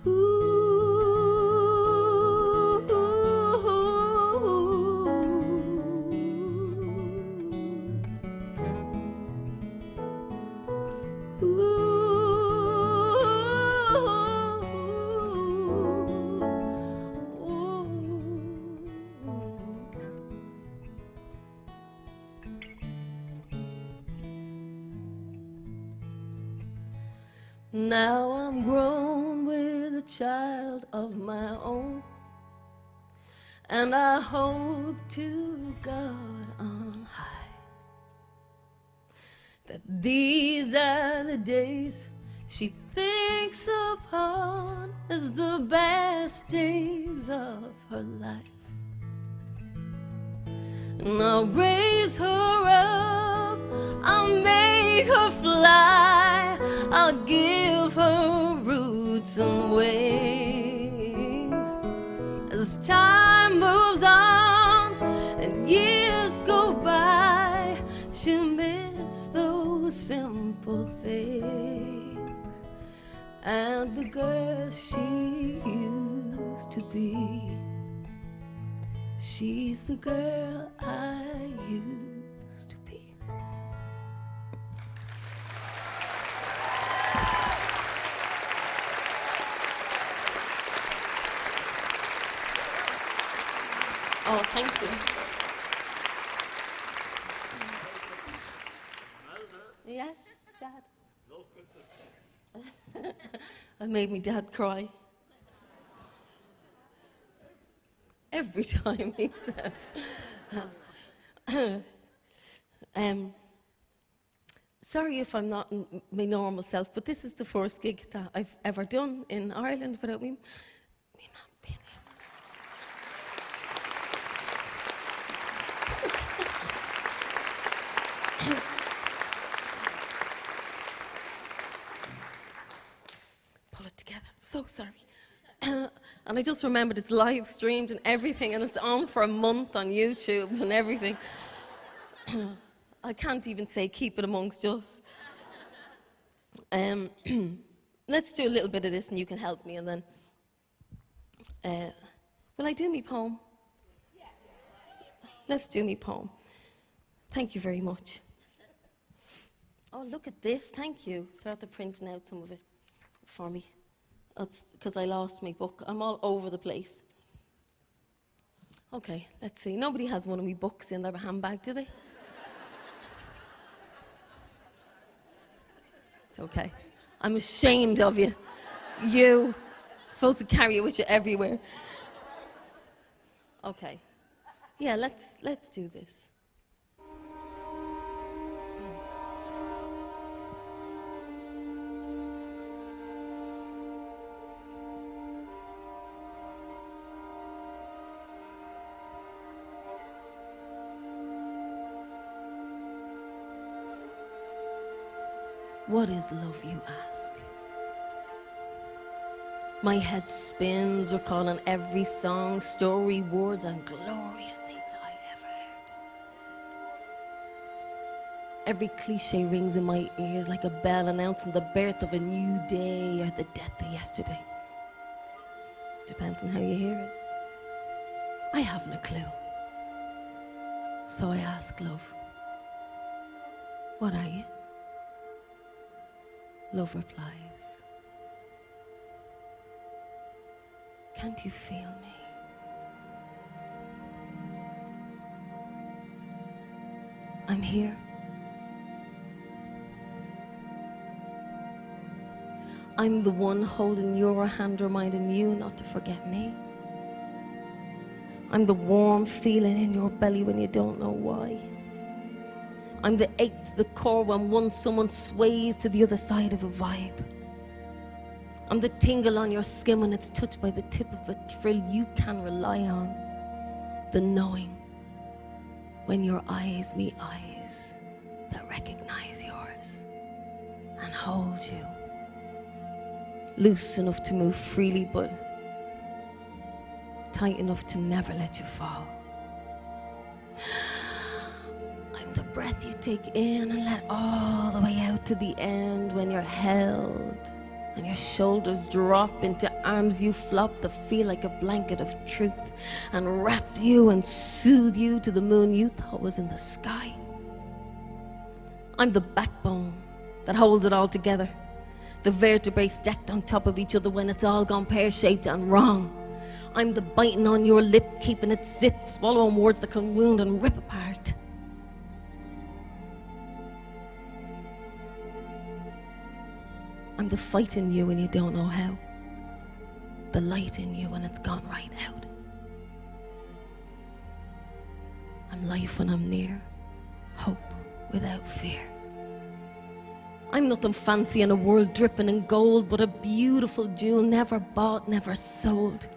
Ooh. Now I'm grown with a child of my own, and I hope to God on high that these are the days she thinks upon as the best days of her life. And I'll raise her up, I'll make her fly, I'll give her roots and wings. As time moves on and years go by, she'll miss those simple things and the girl she used to be. She's the girl I used to be. Oh, thank you. Yes, Dad? I made me dad cry. Every time he says. Sorry if I'm not my normal self, but this is the first gig that I've ever done in Ireland without me mum being here. Pull it together. So sorry. And I just remembered it's live streamed and everything, and it's on for a month on YouTube and everything. I can't even say keep it amongst us. Let's do a little bit of this and you can help me, and then... will I do me poem? Yeah. Let's do me poem. Thank you very much. Oh, look at this. Thank you for the printing out some of it for me. That's because I lost my book. I'm all over the place. Okay, let's see. Nobody has one of my books in their handbag, do they? It's okay. I'm ashamed of you. You supposed to carry it with you everywhere. Okay. Yeah, let's do this. What is love, you ask? My head spins, recalling every song, story, words, and glorious things I ever heard. Every cliche rings in my ears like a bell announcing the birth of a new day or the death of yesterday. Depends on how you hear it. I haven't a clue. So I ask love, what are you? Love replies, can't you feel me? I'm here. I'm the one holding your hand, reminding you not to forget me. I'm the warm feeling in your belly when you don't know why. I'm the ache to the core when someone sways to the other side of a vibe. I'm the tingle on your skin when it's touched by the tip of a thrill you can rely on. The knowing when your eyes meet eyes that recognize yours and hold you. Loose enough to move freely, but tight enough to never let you fall. I'm the breath you take in and let all the way out to the end when you're held and your shoulders drop into arms you flop that feel like a blanket of truth and wrap you and soothe you to the moon you thought was in the sky. I'm the backbone that holds it all together, the vertebrae stacked on top of each other when it's all gone pear-shaped and wrong. I'm the biting on your lip, keeping it zipped, swallowing words that can wound and rip apart. I'm the fight in you when you don't know how, the light in you when it's gone right out. I'm life when I'm near, hope without fear. I'm nothing fancy in a world dripping in gold, but a beautiful jewel never bought, never sold.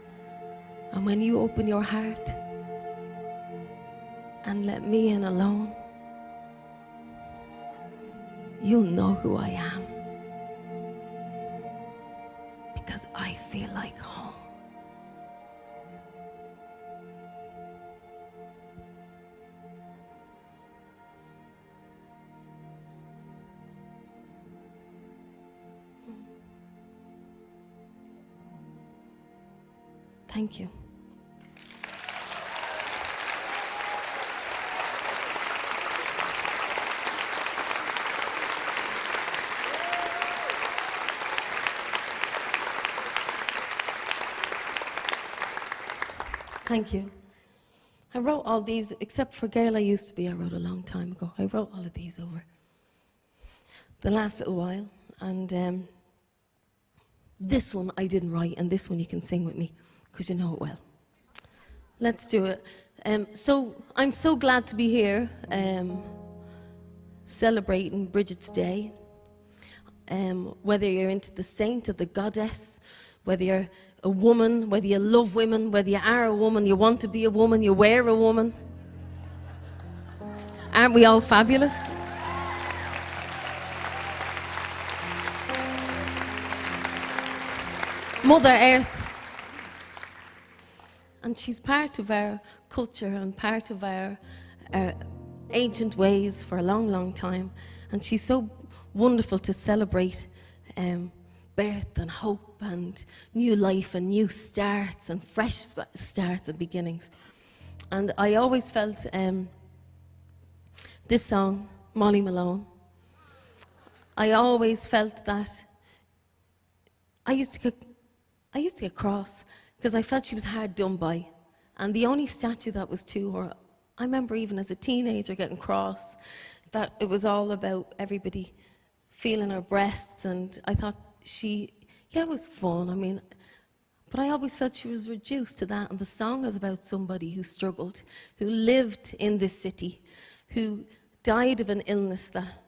And when you open your heart and let me in alone, you'll know who I am. Because I feel like home. Thank you. Thank you. I wrote all these, except for Girl I Used to Be, I wrote a long time ago. I wrote all of these over the last little while. And this one I didn't write, and this one you can sing with me, because you know it well. Let's do it. So I'm so glad to be here celebrating Brigit's Day. Whether you're into the saint or the goddess, whether you're a woman, whether you love women, whether you are a woman, you want to be a woman, you wear a woman. Aren't we all fabulous? Mother Earth. And she's part of our culture and part of our ancient ways for a long, long time. And she's so wonderful to celebrate birth and hope and new life and new starts and fresh starts and beginnings. And I always felt this song, Molly Malone, I always felt that I used to get I used to get cross because I felt she was hard done by. And the only statue that was to her, I remember even as a teenager getting cross, that it was all about everybody feeling her breasts. And I thought it was fun. I mean, but I always felt she was reduced to that. And the song is about somebody who struggled, who lived in this city, who died of an illness that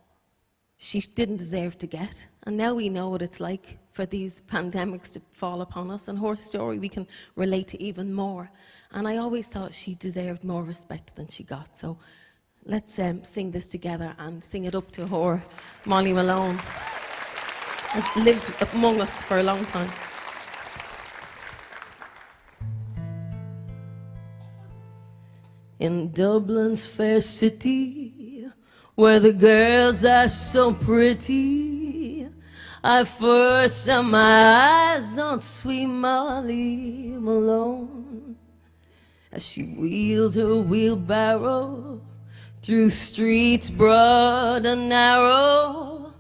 she didn't deserve to get. And now we know what it's like for these pandemics to fall upon us. And her story we can relate to even more. And I always thought she deserved more respect than she got. So let's sing this together and sing it up to her, Molly Malone, has lived among us for a long time. In Dublin's fair city, where the girls are so pretty, I first set my eyes on sweet Molly Malone, as she wheeled her wheelbarrow through streets broad and narrow,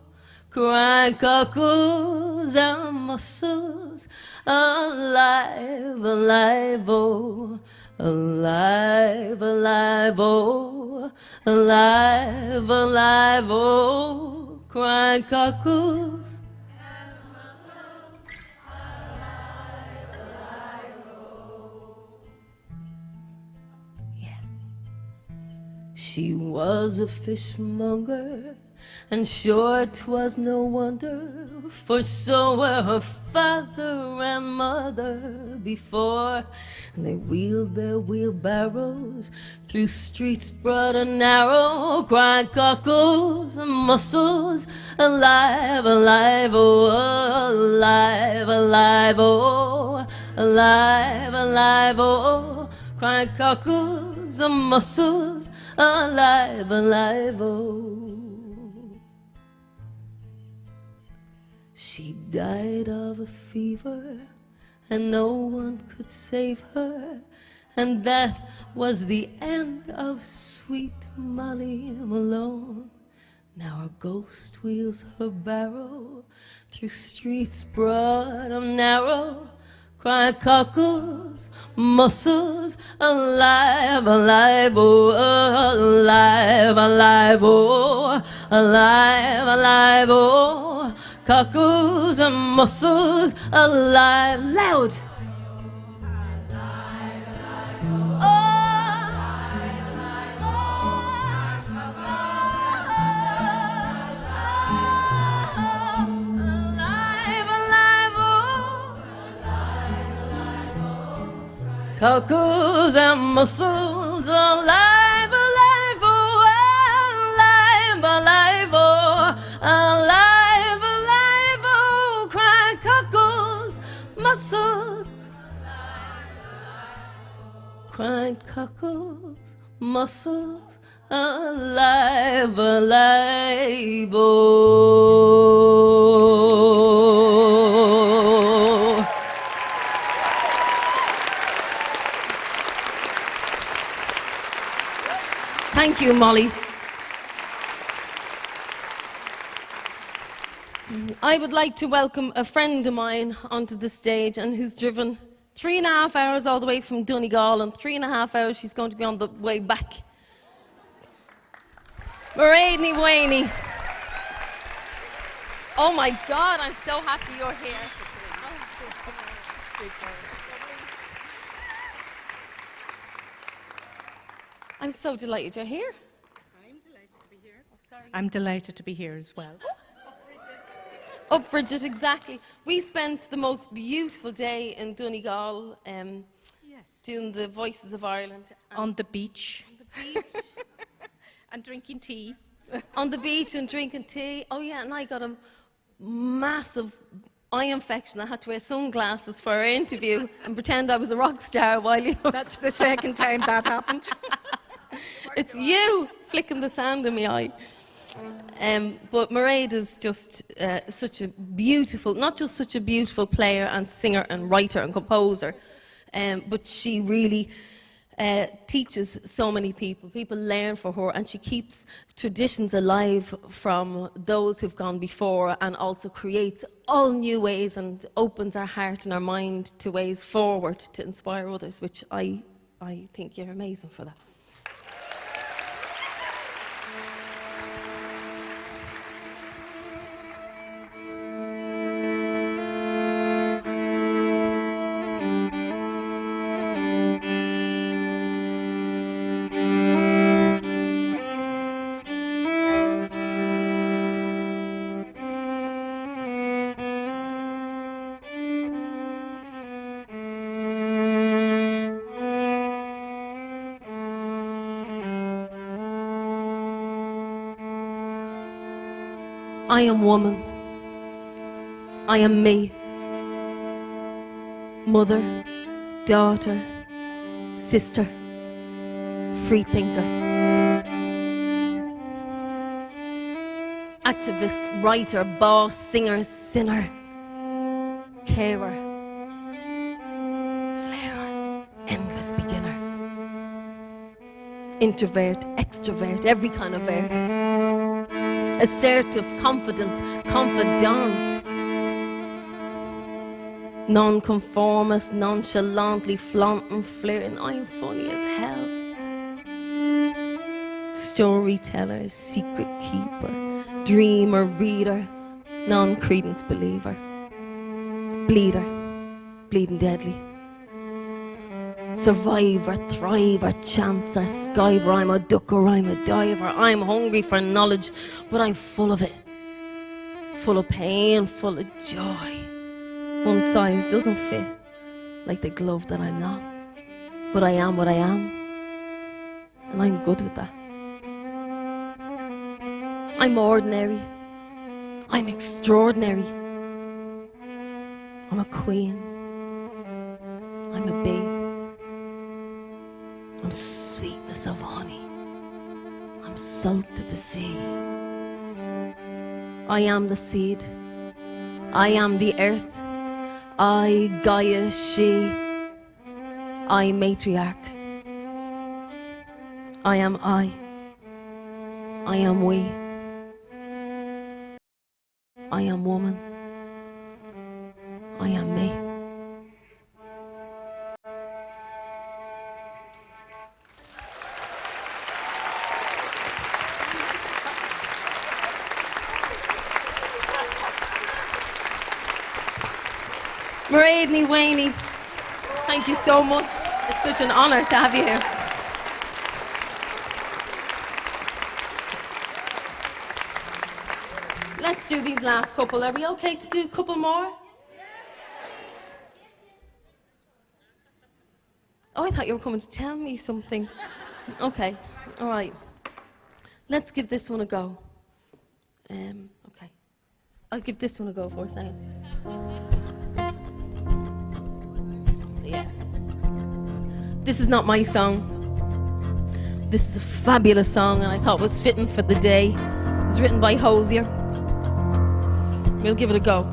crying cockles and mussels, alive, alive, oh, alive, alive, oh, alive, alive, oh, crying cockles. She was a fishmonger, and sure 'twas no wonder, for so were her father and mother before. And they wheeled their wheelbarrows through streets broad and narrow, crying cockles and mussels, alive, alive, oh, alive, alive, oh, alive, alive, oh, crying cockles and mussels, alive, alive, oh. She died of a fever, and no one could save her, and that was the end of sweet Molly Malone. Now her ghost wheels her barrow through streets broad and narrow, crying cockles, mussels, alive, alive, oh, alive, alive, oh, alive, alive, oh, cockles and mussels, alive, loud. Cockles and mussels, alive, alive, oh, alive, alive, oh, alive, alive, oh, crying cockles, mussels, crying cockles, mussels, alive, alive, oh. Thank you, Molly. I would like to welcome a friend of mine onto the stage, and who's driven 3.5 hours all the way from Donegal, and 3.5 hours she's going to be on the way back. Mairead Wayne. Oh my God, I'm so happy you're here. I'm so delighted you're here. I'm delighted to be here. Oh, sorry. I'm delighted to be here as well. Oh, Brigit, exactly. We spent the most beautiful day in Donegal doing the Voices of Ireland. On the beach. On the beach. And drinking tea. On the beach and drinking tea. Oh yeah, and I got a massive eye infection. I had to wear sunglasses for our interview and pretend I was a rock star while you... That's the second time that happened. It's you flicking the sand in my eye. But Mairead is just such a beautiful, not just such a beautiful player and singer and writer and composer, but she really teaches so many people. People learn from her, and she keeps traditions alive from those who've gone before, and also creates all new ways and opens our heart and our mind to ways forward to inspire others, which I think you're amazing for that. I am woman. I am me. Mother, daughter, sister, free thinker. Activist, writer, boss, singer, sinner, carer, flarer, endless beginner. Introvert, extrovert, every kind of vert. Assertive, confident, confidant. Non-conformist, nonchalantly flaunting, flirting. I'm funny as hell. Storyteller, secret keeper, dreamer, reader, non-credence believer. Bleeder, bleeding deadly. Survivor, thriver, chancer, skiver. I'm a ducker, I'm a diver. I'm hungry for knowledge, but I'm full of it. Full of pain, full of joy. One size doesn't fit, like the glove that I'm not. But I am what I am, and I'm good with that. I'm ordinary. I'm extraordinary. I'm a queen. I'm a bee. I'm sweetness of honey. I'm salt of the sea. I am the seed. I am the earth. I, Gaia, she. I, matriarch. I am I. I am we. I am woman. I am me. Maireadney Waney, thank you so much. It's such an honour to have you here. Let's do these last couple. Are we okay to do a couple more? Oh, I thought you were coming to tell me something. Okay, all right. Let's give this one a go. Okay. I'll give this one a go for a second. Yeah. This is not my song. This is a fabulous song, and I thought it was fitting for the day. It was written by Hosier. We'll give it a go.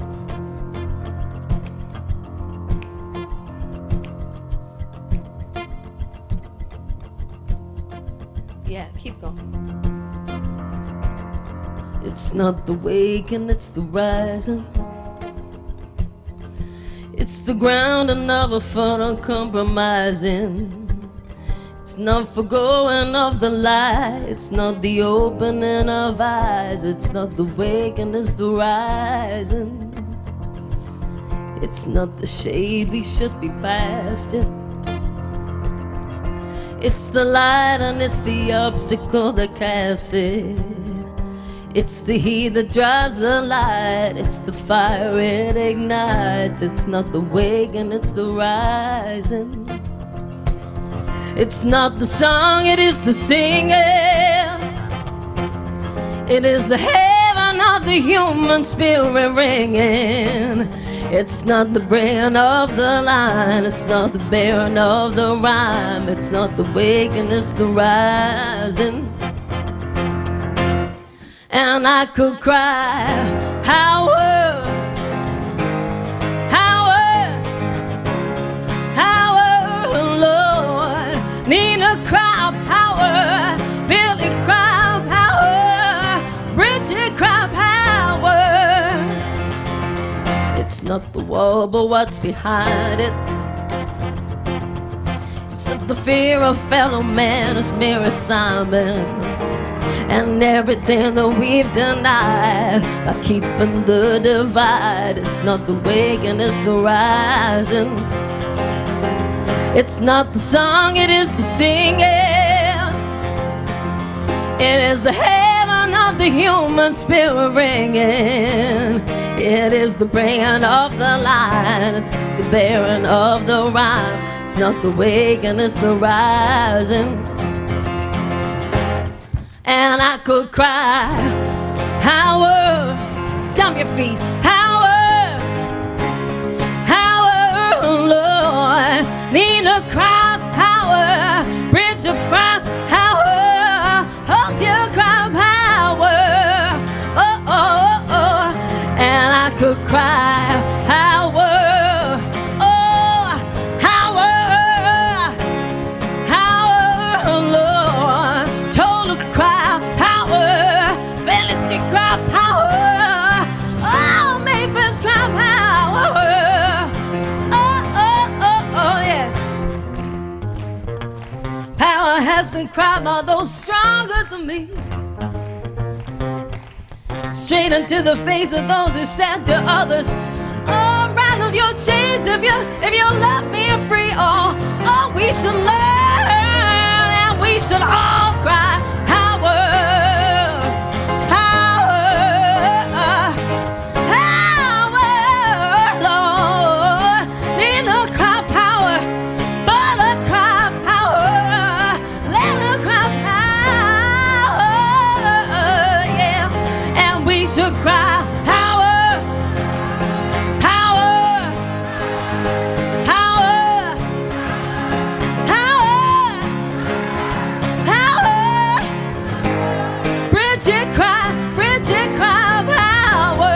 Yeah, keep going. It's not the waking, it's the rising. It's the grounding of a foot uncompromising. It's not forgoing of the light. It's not the opening of eyes. It's not the waking, it's the rising. It's not the shade, we should be past it. It's the light and it's the obstacle that casts it. It's the heat that drives the light. It's the fire it ignites. It's not the waking, it's the rising. It's not the song, it is the singing. It is the heaven of the human spirit ringing. It's not the bringing of the line. It's not the bearing of the rhyme. It's not the waking, it's the rising. And I could cry, Howard, Howard, Howard, Lord. Nina cry, power. Billy cry, power. Bridget cry, power. not the wall, but what's behind it. It's not the fear of fellow man, it's mere assignment. And everything that we've denied by keeping the divide. It's not the waking, it's the rising. It's not the song, it is the singing. It is the heaven of the human spirit ringing. It is the bringing of the line. It's the bearing of the rhyme. It's not the waking, it's the rising. And I could cry, Howard, stomp your feet, Howard, Howard, Lord, Nina cry, Howard, Bridget cry, Howard, Hosea cry, Howard, oh, oh, oh, and I could cry, Howard, oh, Howard, Howard, Lord, Tolu cry, Howard, Felicity cry, Howard, oh, Mayfield's cry, Howard, oh, oh, oh, oh, yeah. Power has been cried by those stronger than me. Straight into the face of those who said to others, oh, rattle your chains if you love me free. Oh, oh, we should learn and we should all cry, Howard, Howard, Howard, Lord, need to cry power, but a cry power, let her cry power, yeah, and we should cry power, power, power, power, power. Bridget cry power.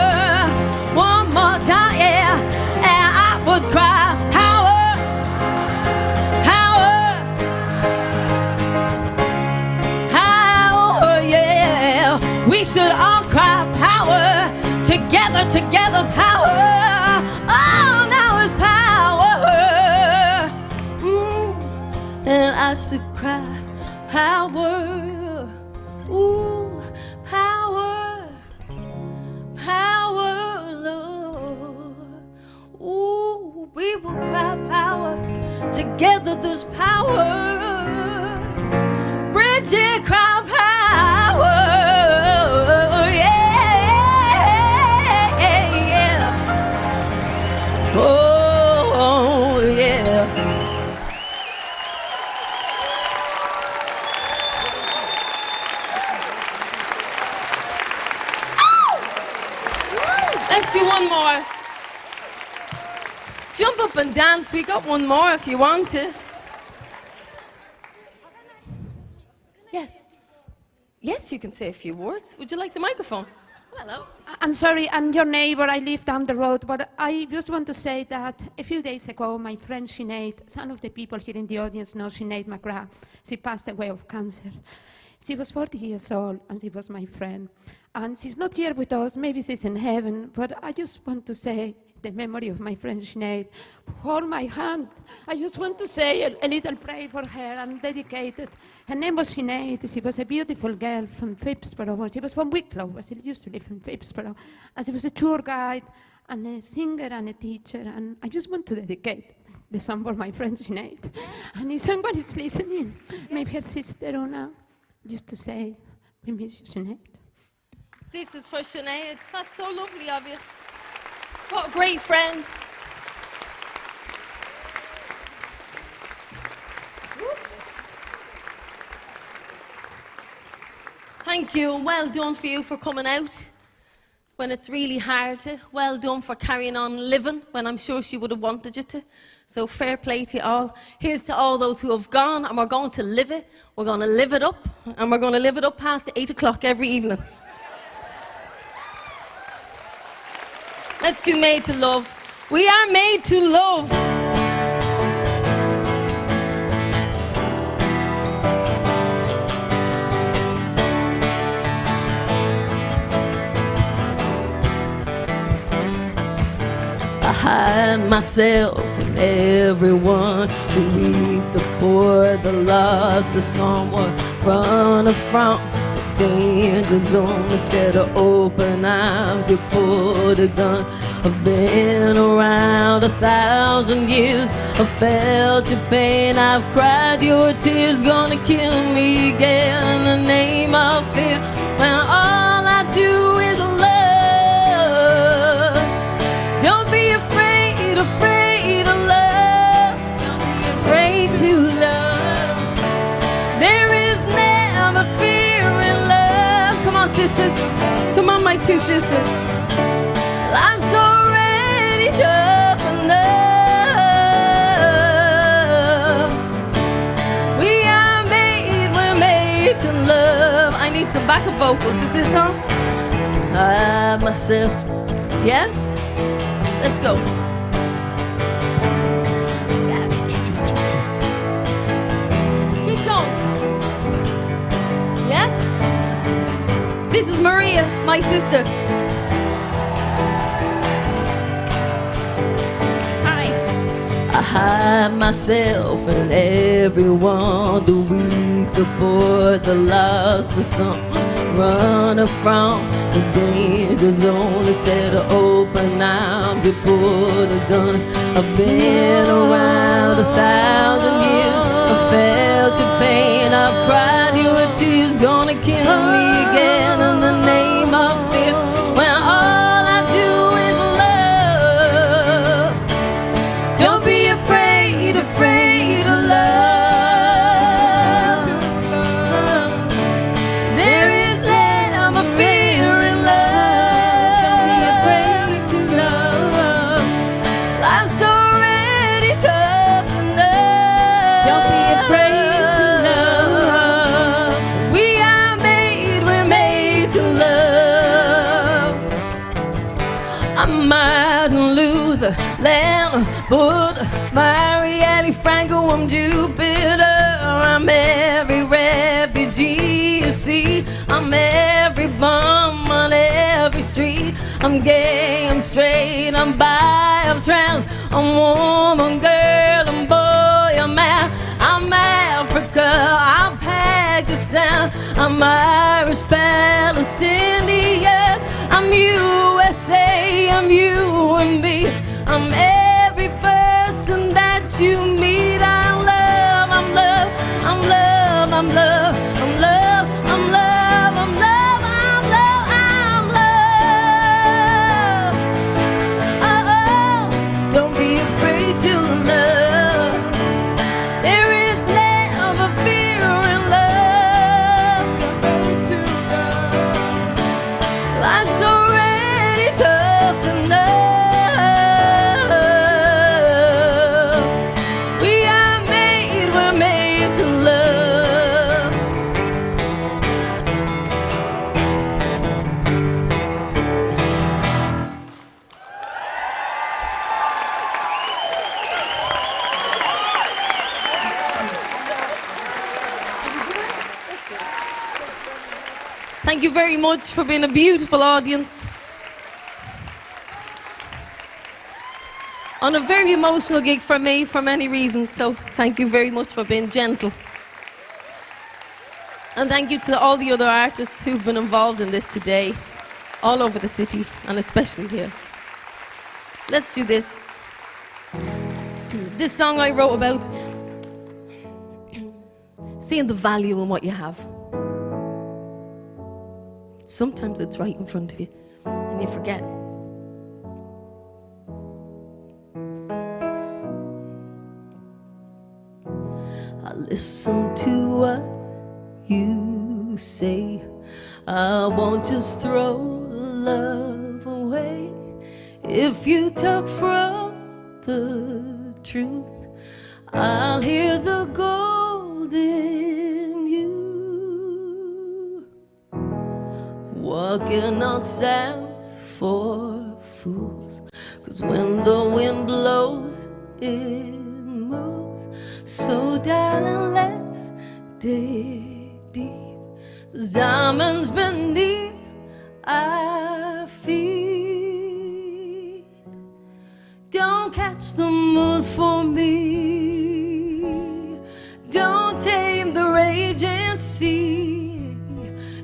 One more time, yeah, and I would cry power, power, power, yeah. We should all cry power, together, together, power. Oh, now it's power. And I should cry power. Ooh, power, power, Lord. Ooh, we will cry power. Together there's power. Bridget cry power. Yeah, yeah. Oh, yeah. Let's do one more. Jump up and dance. We got one more if you want to. Yes. Yes, you can say a few words. Would you like the microphone? Hello. I'm sorry, I'm your neighbor. I live down the road, but I just want to say that a few days ago, my friend Sinead, some of the people here in the audience know Sinead McGrath. She passed away of cancer. She was 40 years old, and she was my friend. And she's not here with us. Maybe she's in heaven, but I just want to say the memory of my friend Sinead. Hold my hand. I just want to say a little prayer for her and dedicate it. Her name was Sinead. She was a beautiful girl from Phibsborough. She was from Wicklow, but she used to live in Phibsborough. And she was a tour guide and a singer and a teacher. And I just want to dedicate the song for my friend Sinead. And if somebody's listening, maybe her sister or now, just to say, we miss you, Sinead. This is for Sinead. That's so lovely of you. What a great friend. Thank you. Well done for you for coming out when it's really hard to. Well done for carrying on living when I'm sure she would have wanted you to. So fair play to you all. Here's to all those who have gone, and we're going to live it. We're going to live it up, and we're going to live it up past 8 o'clock every evening. Let's do Made to Love. We are made to love. hide myself from everyone, the weak, the poor, the lost, the someone running from the danger zone. Instead of open arms, you pull the gun. I've been around 1,000 years. I've felt your pain, I've cried your tears. Gonna kill me again in the name of fear, when all I do is love. Don't be afraid, afraid of love. Don't be afraid to love. There is never fear in love. Come on, sisters. Come on, my two sisters. Life's already tough enough. We are made, we're made to love. I need some backup vocals. Is this song? I myself. Yeah? Let's go. Yeah. Keep going. Yes? This is Maria, my sister. I hide myself in everyone, the weak, the poor, the lost, the some running from the danger zone. Instead of open arms, you pull the gun. I've been around 1,000 years. I've felt your pain, I've cried your tears. Gonna kill me again in the name of fear, when all I do is love. Don't be afraid, afraid of love. There is never fear in love. Don't be afraid to love. Life's already tough enough. Don't be afraid to love. We are made, we're made to love. I'm Martin Luther, Leonard, Buddha, Marielle Franco, I'm Jupiter. I'm every refugee you see. I'm every bum on every street. I'm gay, I'm straight, I'm bi, I'm trans, I'm woman, girl, I'm boy, I'm man. I'm Africa, I'm Pakistan, I'm Irish, Palestinian, I'm USA, I'm you and me. I'm every person that you meet. I'm love, I'm love, I'm love, I'm love, I'm love, I'm love, I'm love, I'm love, I'm love. Oh, oh. Don't be afraid to love. There is never fear in love. Life's already tough enough. Thank you very much for being a beautiful audience. On a very emotional gig for me, for many reasons, so thank you very much for being gentle. And thank you to all the other artists who've been involved in this today, all over the city, and especially here. Let's do this. This song I wrote about seeing the value in what you have. Sometimes it's right in front of you, and you forget. I listen to what you say. I won't just throw love away. If you talk from the truth, I'll hear the gold in you. Walking on sands for fools, 'cause when the wind blows, it moves. So darling, let's dig deep. There's diamonds beneath our feet. Don't catch the mood for me. Don't tame the raging sea.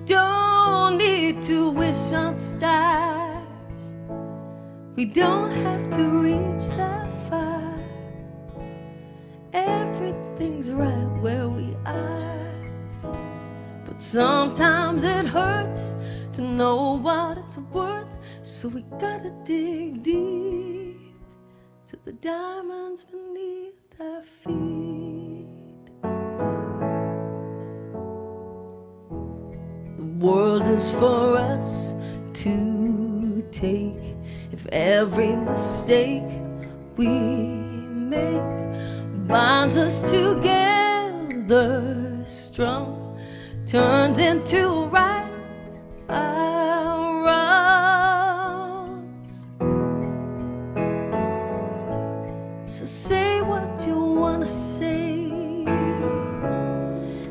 Don't need to wish on stars. We don't have to reach that far. Everything's right where we are. But sometimes it hurts to know what it's worth, so we gotta dig deep to the diamonds beneath our feet. The world is for us to take. If every mistake we make binds us together strong, turns into right our wrongs. So say what you wanna say,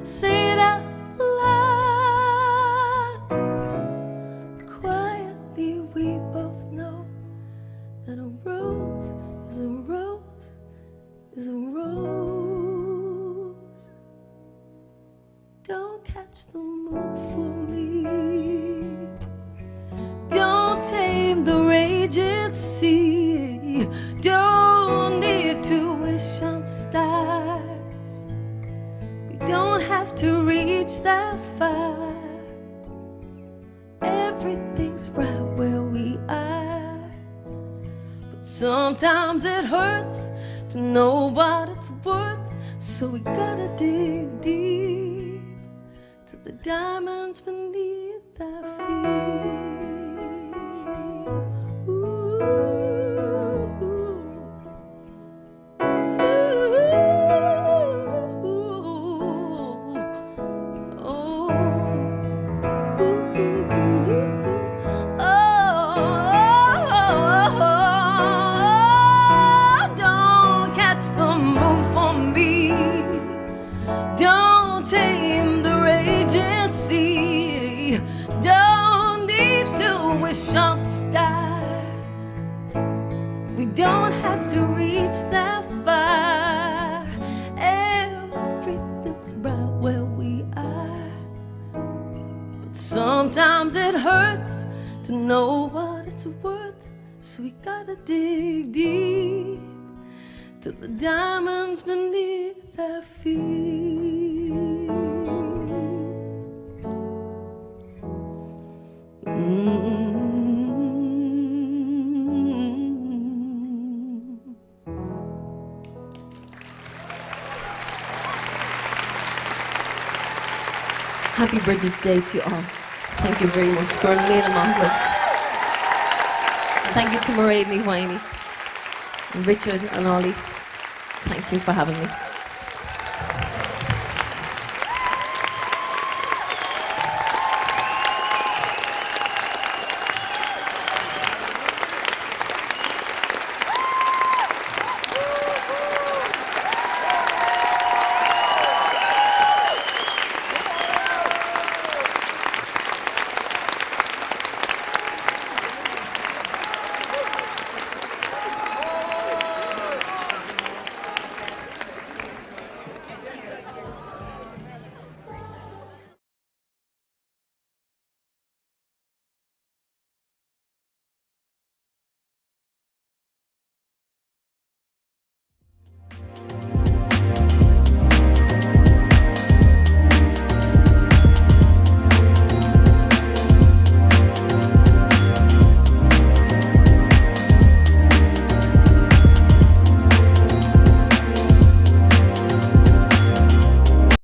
say it out loud. Quietly we both know that a rose is a rose is a rose. Don't catch the mood for me. Don't tame the raging sea. Don't need to wish on stars. We don't have to reach that far. Everything's right where we are. But sometimes it hurts to know what it's worth, so we gotta dig deep to the diamonds beneath our feet. Ooh, don't catch the mood for me. Don't tame the raging sea. Don't need to wish on stars. We don't have to reach that far. Everything's right where we are. But sometimes it hurts to know what it's worth, so we gotta dig deep to the diamonds beneath our feet. Happy Brigid's Day to you all. Thank you very much. For Neil Monwood. And thank you to Mairead Ní Whiney, and Richard and Ollie. Thank you for having me.